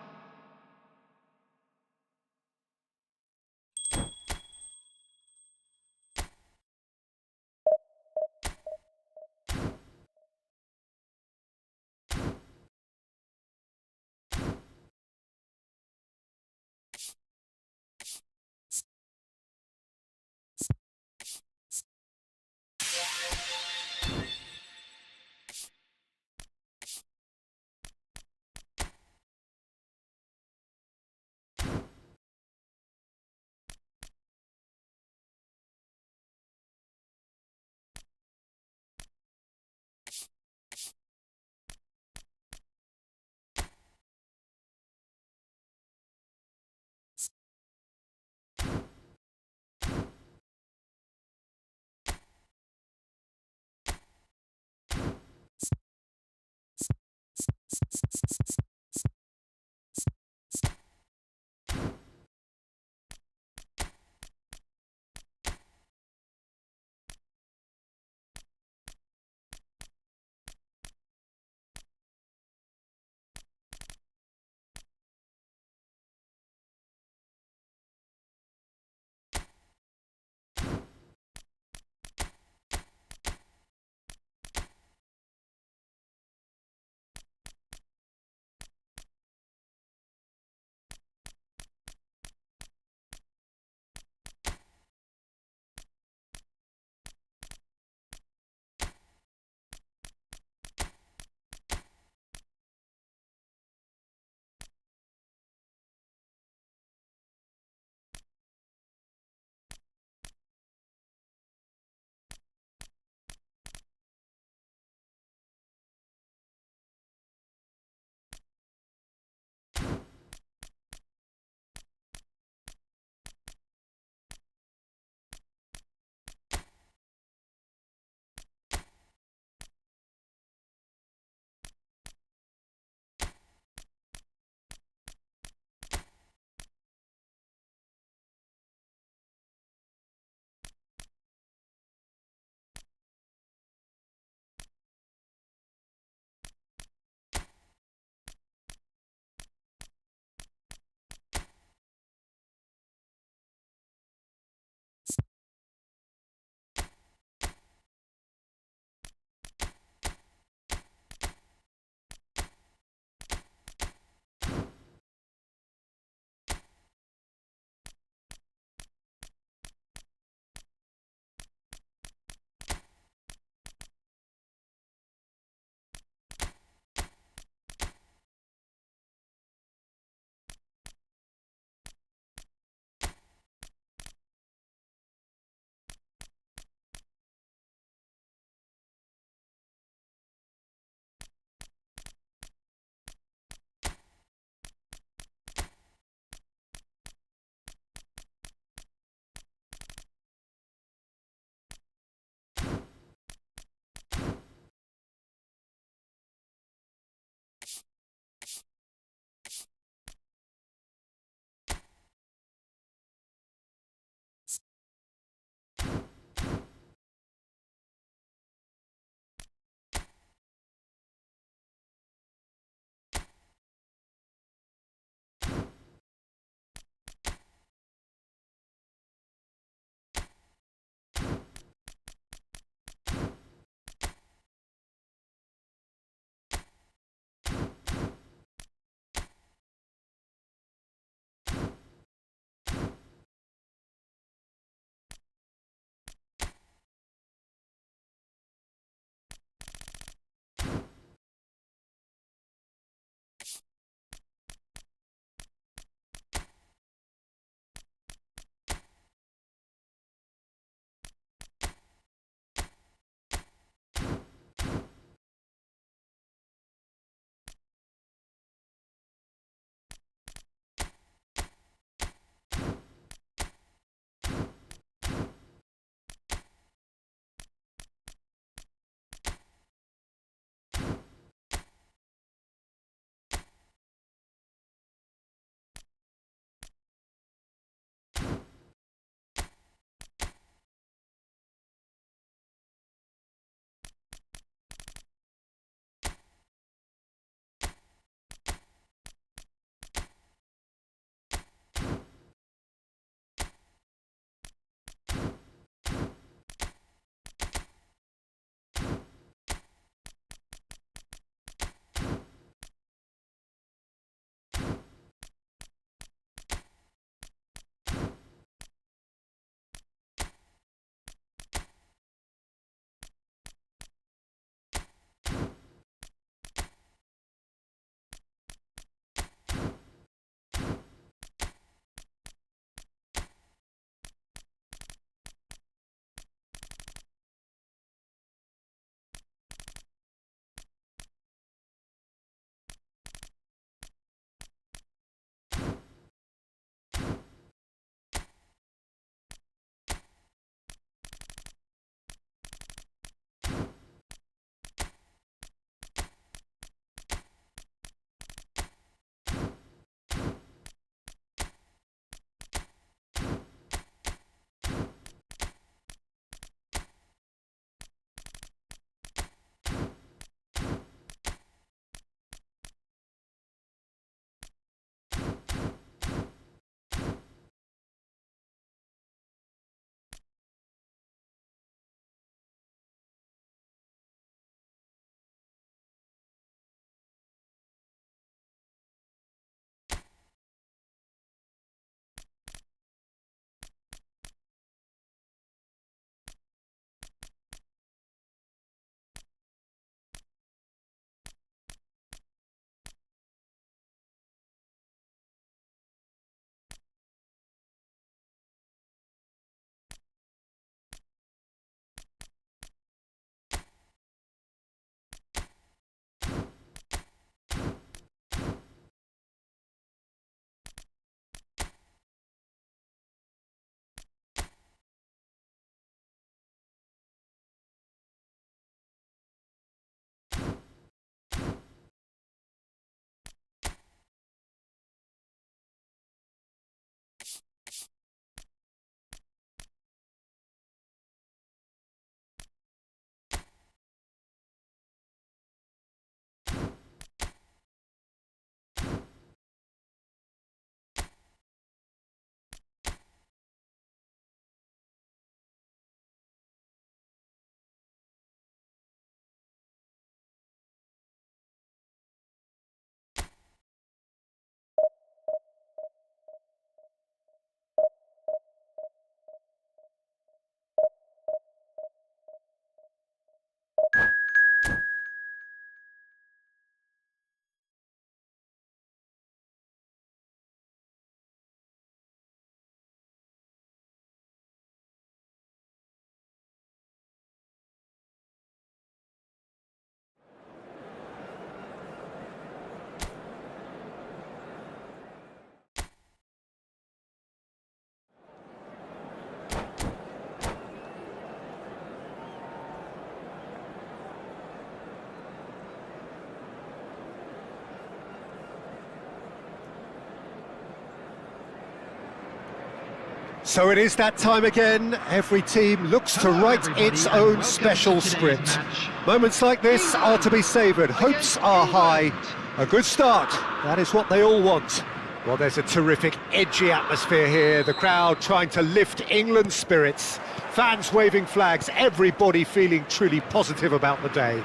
So it is that time again. Every team looks to write its own special script. Moments like this are to be savoured. Hopes are high. A good start. That is what they all want. Well, there's a terrific, edgy atmosphere here. The crowd trying to lift England's spirits. Fans waving flags. Everybody feeling truly positive about the day.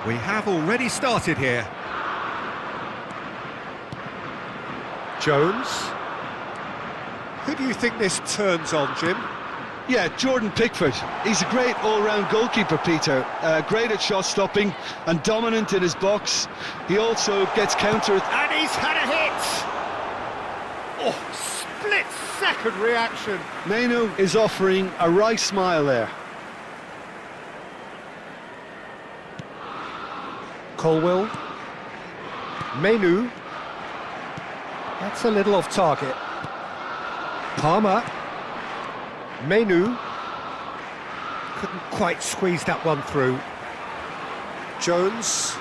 We have already started here. Jones. Who do you think this turns on, Jim? Yeah, Jordan Pickford. He's a great all-round goalkeeper, Peter. Great at shot stopping and dominant in his box. He also gets countered. And he's had a hit! Oh, split-second reaction. Menu is offering a wry smile there. Colwill. Menu. That's a little off target. Palmer. Menu. Couldn't quite squeeze that one through. Jones.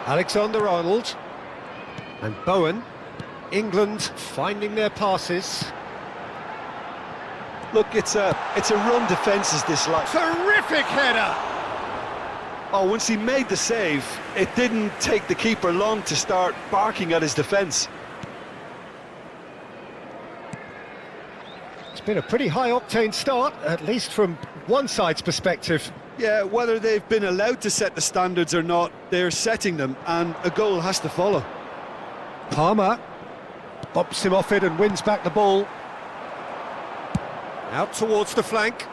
Alexander-Arnold. And Bowen. England finding their passes. Look, it's a run defence is this like. Terrific header! Oh, once he made the save, it didn't take the keeper long to start barking at his defence. It's been a pretty high-octane start, at least from one side's perspective. Yeah, whether they've been allowed to set the standards or not, they're setting them, and a goal has to follow. Palmer bumps him off it and wins back the ball. Out towards the flank.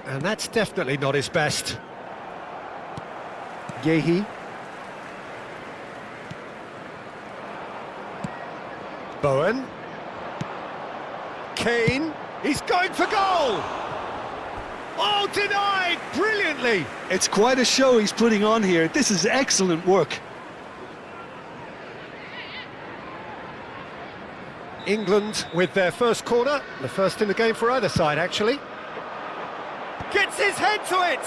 And that's definitely not his best. Yehi. Bowen. Kane. He's going for goal! Oh, denied! Brilliantly! It's quite a show he's putting on here. This is excellent work. England with their first corner, the first in the game for either side, actually. Gets his head to it!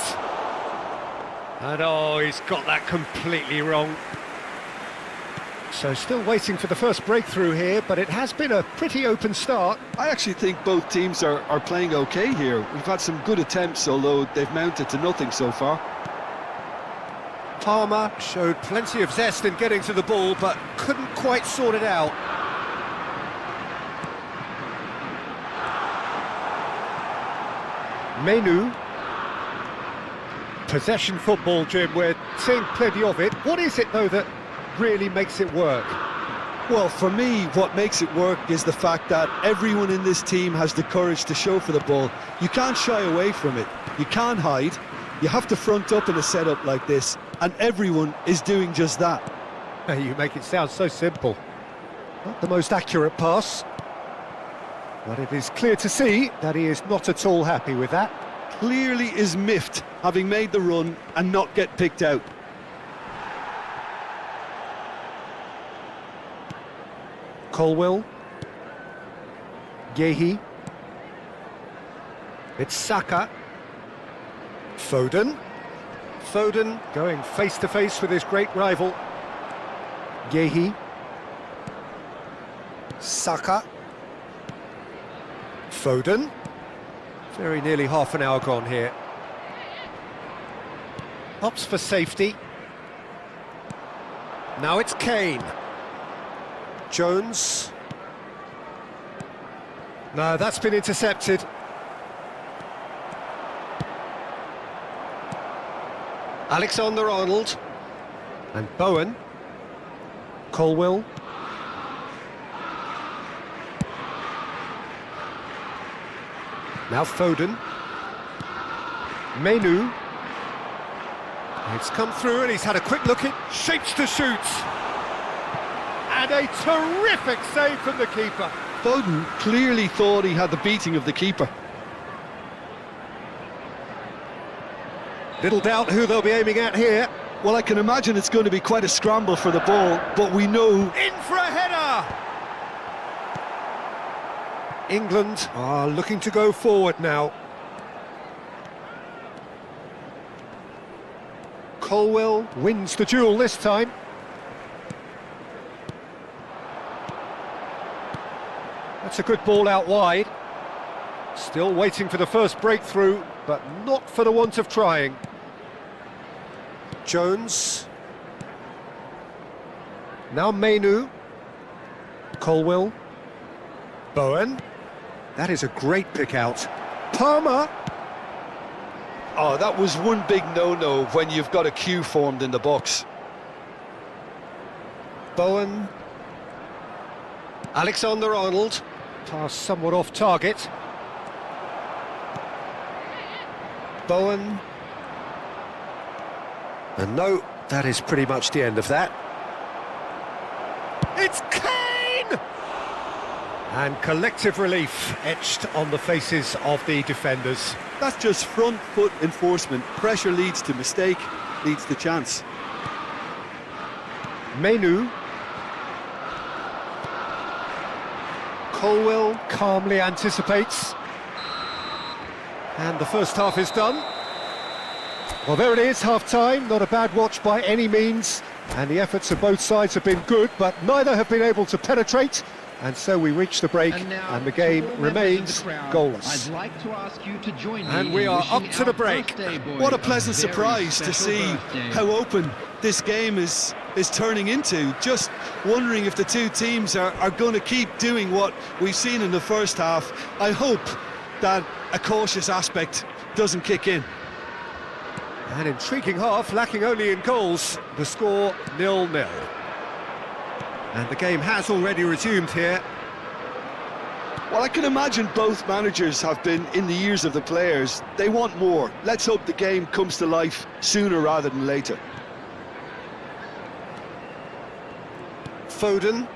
And oh, he's got that completely wrong. So still waiting for the first breakthrough here, but it has been a pretty open start. I actually think both teams are playing okay here. We've had some good attempts, although they've mounted to nothing so far. Palmer showed plenty of zest in getting to the ball, but couldn't quite sort it out. Menu. Possession football, Jim, we're seeing plenty of it. What is it, though, that really makes it work? Well, for me, what makes it work is the fact that everyone in this team has the courage to show for the ball. You can't shy away from it. You can't hide. You have to front up in a setup like this, and everyone is doing just that. You make it sound so simple. Not the most accurate pass, but it is clear to see that he is not at all happy with that. Clearly is miffed, having made the run and not get picked out. Colwill. Yehi. It's Saka. Foden. Foden going face-to-face with his great rival. Yehi. Saka. Foden. Very nearly half an hour gone here. Opts for safety. Now it's Kane. Jones. No, that's been intercepted. Alexander-Arnold. And Bowen. Colwill. Now Foden. Menu. It's come through and he's had a quick look at shapes to shoot. And a terrific save from the keeper. Foden clearly thought he had the beating of the keeper. Little doubt who they'll be aiming at here. Well, I can imagine it's going to be quite a scramble for the ball, but we know... In for a header! England are looking to go forward now. Colwill wins the duel this time. That's a good ball out wide. Still waiting for the first breakthrough, but not for the want of trying. Jones. Now Mainu. Colwill. Bowen. That is a great pick out. Palmer. Oh, that was one big no-no when you've got a queue formed in the box. Bowen. Alexander-Arnold. Pass somewhat off target. Bowen. And no, that is pretty much the end of that. It's Kane! And collective relief etched on the faces of the defenders. That's just front foot enforcement. Pressure leads to mistake, leads to chance. Mainu. Colwill calmly anticipates. And the first half is done. Well, there it is, half-time. Not a bad watch by any means. And the efforts of both sides have been good, but neither have been able to penetrate. And so we reach the break, and the game remains goalless. I'd like to ask you to join me and we are up to the break. What a pleasant surprise to see how open this game is turning into. Just wondering if the two teams are going to keep doing what we've seen in the first half. I hope that a cautious aspect doesn't kick in. An intriguing half, lacking only in goals. The score 0-0. And the game has already resumed here. Well, I can imagine both managers have been in the ears of the players. They want more. Let's hope the game comes to life sooner rather than later. Foden.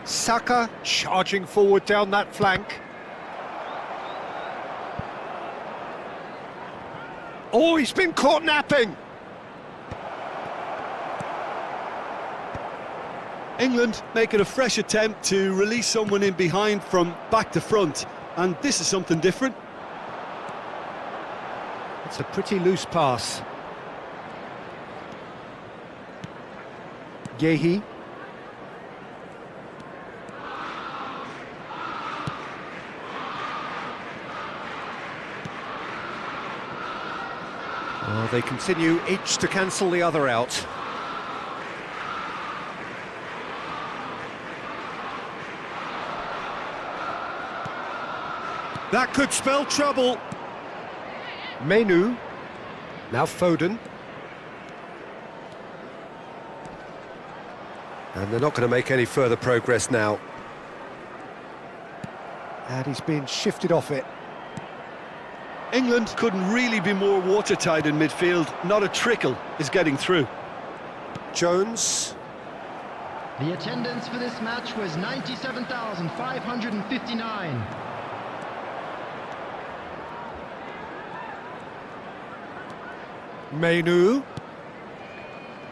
Saka charging forward down that flank. Oh, he's been caught napping! England making a fresh attempt to release someone in behind from back to front, and this is something different. It's a pretty loose pass. Yehi. Well, they continue each to cancel the other out. That could spell trouble. Mainu. Now Foden. And they're not going to make any further progress now. And he's been shifted off it. England couldn't really be more watertight in midfield. Not a trickle is getting through. Jones. The attendance for this match was 97,559. Mainu.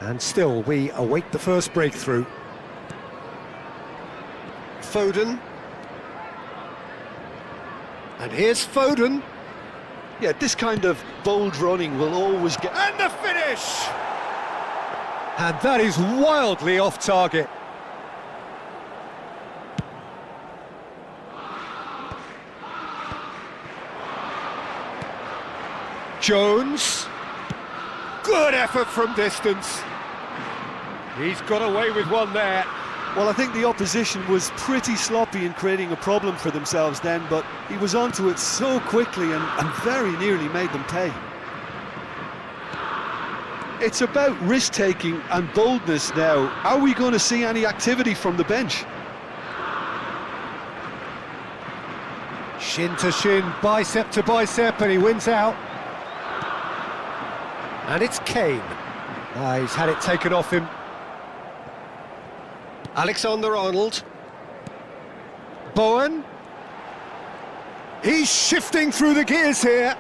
And still we await the first breakthrough. Foden. And here's Foden. Yeah, this kind of bold running will always get... And the finish! And that is wildly off target. Jones. Good effort from distance. He's got away with one there. Well, I think the opposition was pretty sloppy in creating a problem for themselves then, but he was onto it so quickly and very nearly made them pay. It's about risk-taking and boldness now. Are we going to see any activity from the bench? Shin to shin, bicep to bicep, and he wins out. And it's Kane. He's had it taken off him. Alexander-Arnold. Bowen. He's shifting through the gears here.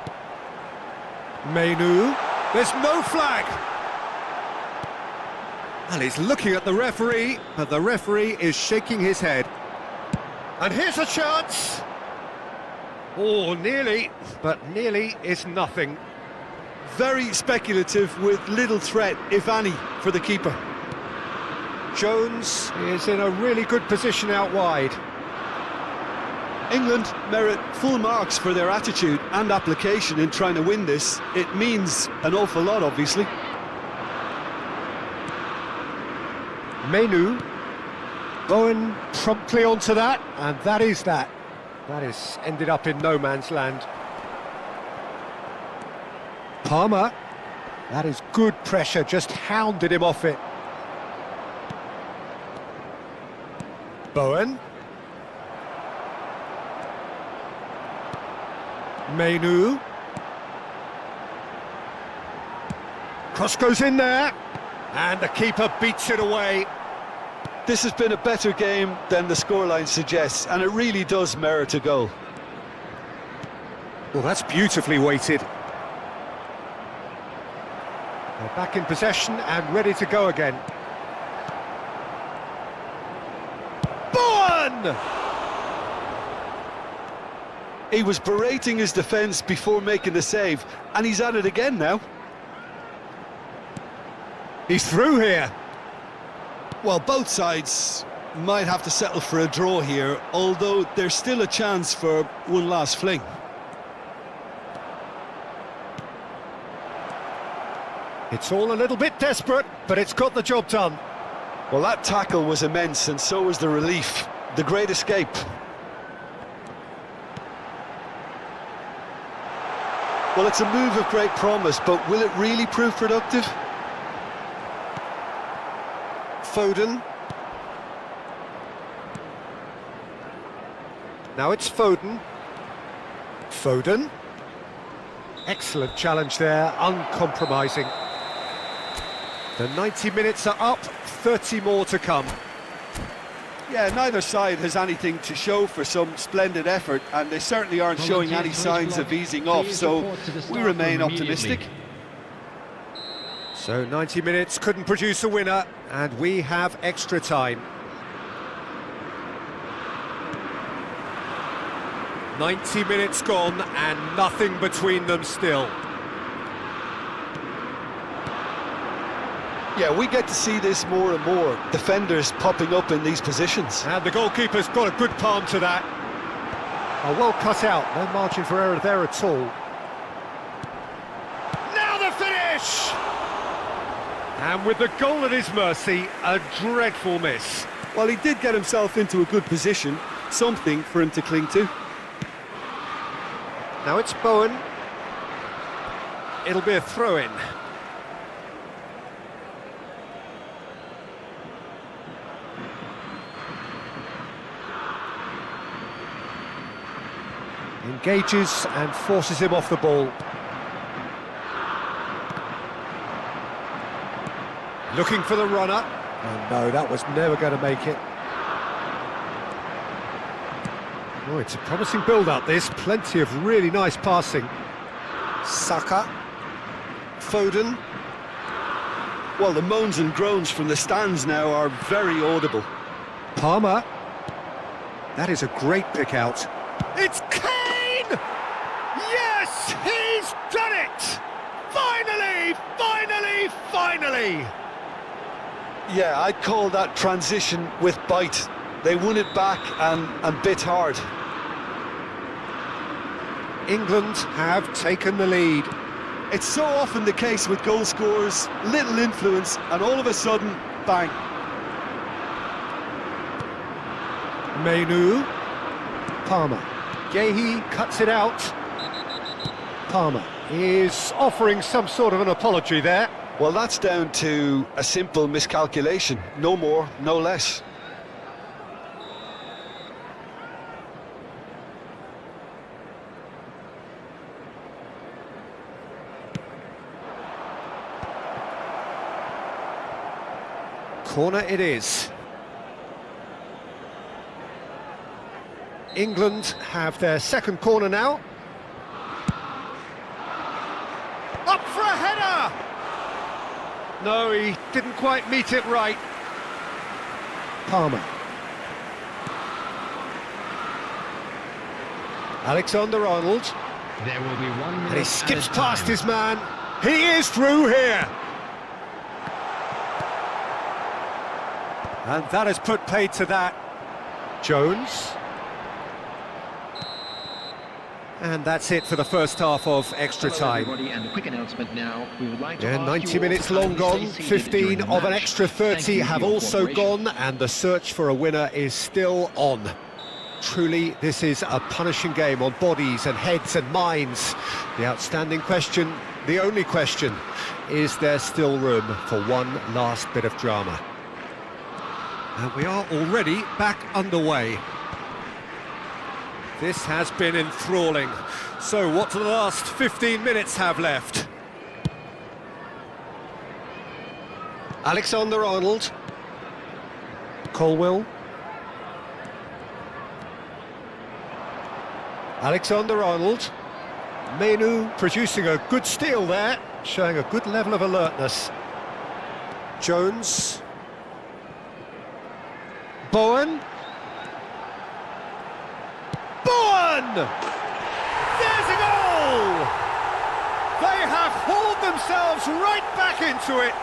Mainu. There's no flag. And he's looking at the referee, but the referee is shaking his head. And here's a chance. Oh, nearly, but nearly is nothing. Very speculative with little threat, if any, for the keeper. Jones is in a really good position out wide. England merit full marks for their attitude and application in trying to win this. It means an awful lot, obviously. Menu. Bowen promptly onto that, and that is that. That is ended up in no man's land. Palmer. That is good pressure, just hounded him off it. Bowen. Menu. Cross goes in there, and the keeper beats it away. This has been a better game than the scoreline suggests, and it really does merit a goal. Well, that's beautifully weighted. They're back in possession and ready to go again. Bowen! He was berating his defence before making the save, and he's at it again now. He's through here. Well, both sides might have to settle for a draw here, although there's still a chance for one last fling. It's all a little bit desperate, but it's got the job done. Well, that tackle was immense, and so was the relief. The great escape. Well, it's a move of great promise, but will it really prove productive? Foden. Now it's Foden. Foden. Excellent challenge there, uncompromising. The 90 minutes are up, 30 more to come. Yeah, neither side has anything to show for some splendid effort, and they certainly aren't showing any signs of easing off, so we remain optimistic. So 90 minutes couldn't produce a winner, and we have extra time. 90 minutes gone, and nothing between them still. Yeah, we get to see this more and more. Defenders popping up in these positions. And the goalkeeper's got a good palm to that. Oh, well cut out, no margin for error there at all. Now the finish! And with the goal at his mercy, a dreadful miss. Well, he did get himself into a good position, something for him to cling to. Now it's Bowen. It'll be a throw-in. Engages and forces him off the ball. Looking for the runner. Oh no, that was never going to make it. Oh, it's a promising build-up this. Plenty of really nice passing. Saka. Foden. Well, the moans and groans from the stands now are very audible. Palmer. That is a great pick out. It's Kane! Yes, he's done it! Finally, finally, finally! Yeah, I'd call that transition with bite. They won it back and bit hard. England have taken the lead. It's so often the case with goal scorers, little influence, and all of a sudden, bang. Menu. Palmer. Gehi cuts it out. Palmer is offering some sort of an apology there. Well, that's down to a simple miscalculation. No more, no less. Corner it is. England have their second corner now. Up for a header! No, he didn't quite meet it right. Palmer. Alexander-Arnold. There will be 1 minute. And he skips past his man. He is through here. And that has put paid to that. Jones. And that's it for the first half of extra time. And a quick announcement now. We would like to Yeah, 90 minutes long gone, 15 of an extra 30 have also gone, and the search for a winner is still on. Truly, this is a punishing game on bodies and heads and minds. The outstanding question, the only question, is there still room for one last bit of drama? And we are already back underway. This has been enthralling. So what do the last 15 minutes have left? Alexander-Arnold. Colwell. Alexander-Arnold. Menu producing a good steal there, showing a good level of alertness. Jones. Bowen. Bowen! There's a goal! They have hauled themselves right back into it.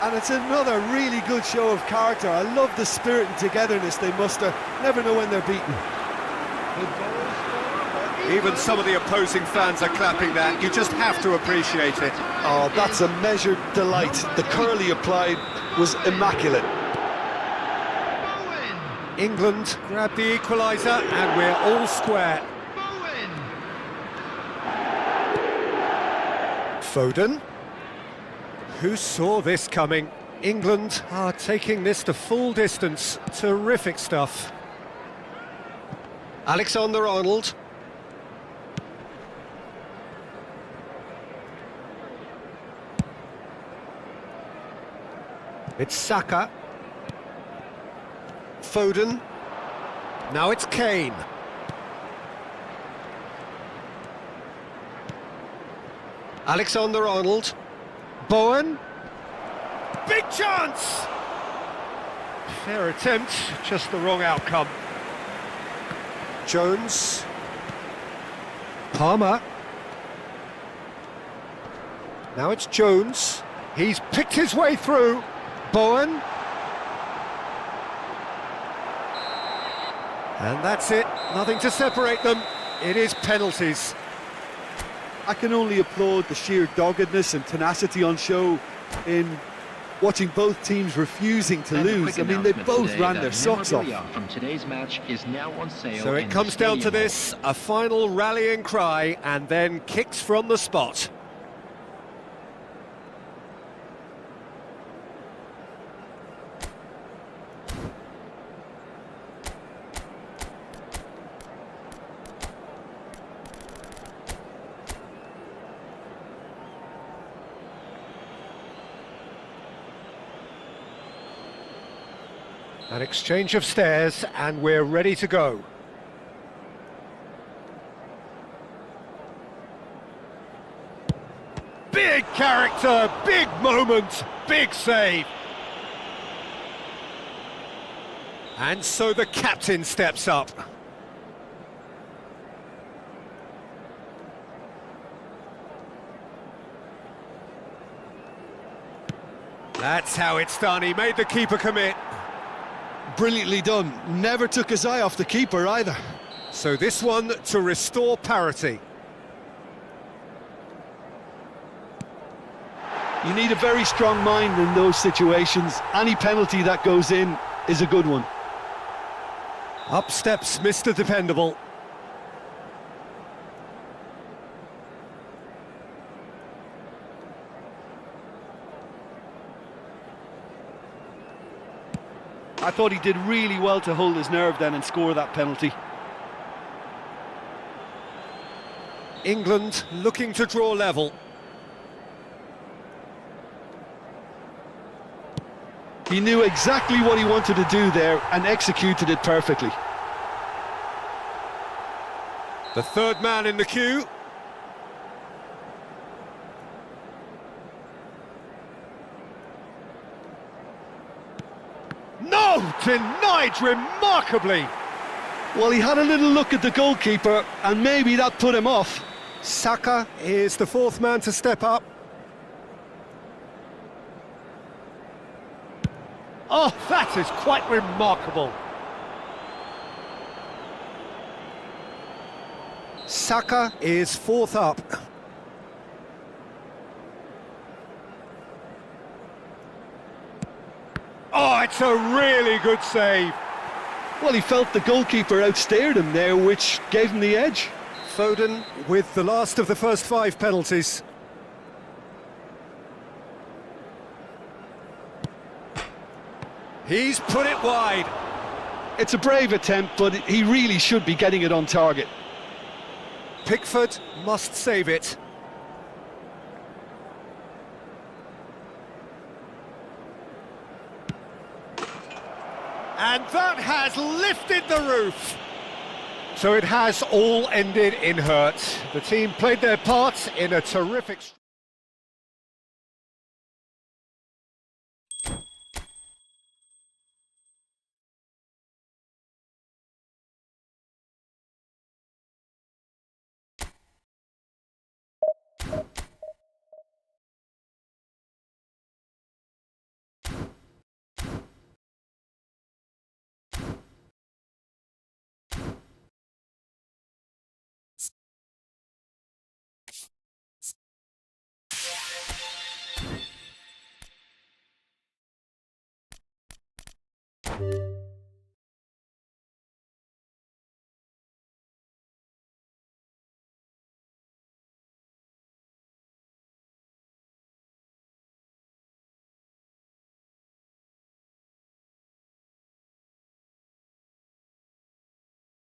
And it's another really good show of character. I love the spirit and togetherness they muster. Never know when they're beaten. Even some of the opposing fans are clapping that. You just have to appreciate it. Oh, that's a measured delight. The curl he applied was immaculate. England grab the equaliser and we're all square. Foden. Who saw this coming? England are taking this to full distance. Terrific stuff. Alexander-Arnold. It's Saka. Foden. Now it's Kane. Alexander-Arnold. Bowen. Big chance! Fair attempt, just the wrong outcome. Jones. Palmer. Now it's Jones. He's picked his way through. Bowen. And that's it, nothing to separate them. It is penalties. I can only applaud the sheer doggedness and tenacity on show in watching both teams refusing to lose. I mean, they both ran their socks off. From today's match is now on sale. So it comes down to this, a final rallying cry and then kicks from the spot. An exchange of stares, and we're ready to go. Big character, big moment, big save. And so the captain steps up. That's how it's done, he made the keeper commit. Brilliantly done. Never took his eye off the keeper either. So this one to restore parity. You need a very strong mind in those situations. Any penalty that goes in is a good one. Up steps Mr. Dependable. I thought he did really well to hold his nerve then and score that penalty. England looking to draw level. He knew exactly what he wanted to do there and executed it perfectly. The third man in the queue. No! Denied remarkably! Well, he had a little look at the goalkeeper and maybe that put him off. Saka is the fourth man to step up. Oh, that is quite remarkable. Saka is fourth up. Oh, it's a really good save. Well, he felt the goalkeeper outstared him there, which gave him the edge. Foden with the last of the first 5 penalties. He's put it wide. It's a brave attempt, but he really should be getting it on target. Pickford must save it. And that has lifted the roof. So it has all ended in hurt. The team played their part in a terrific...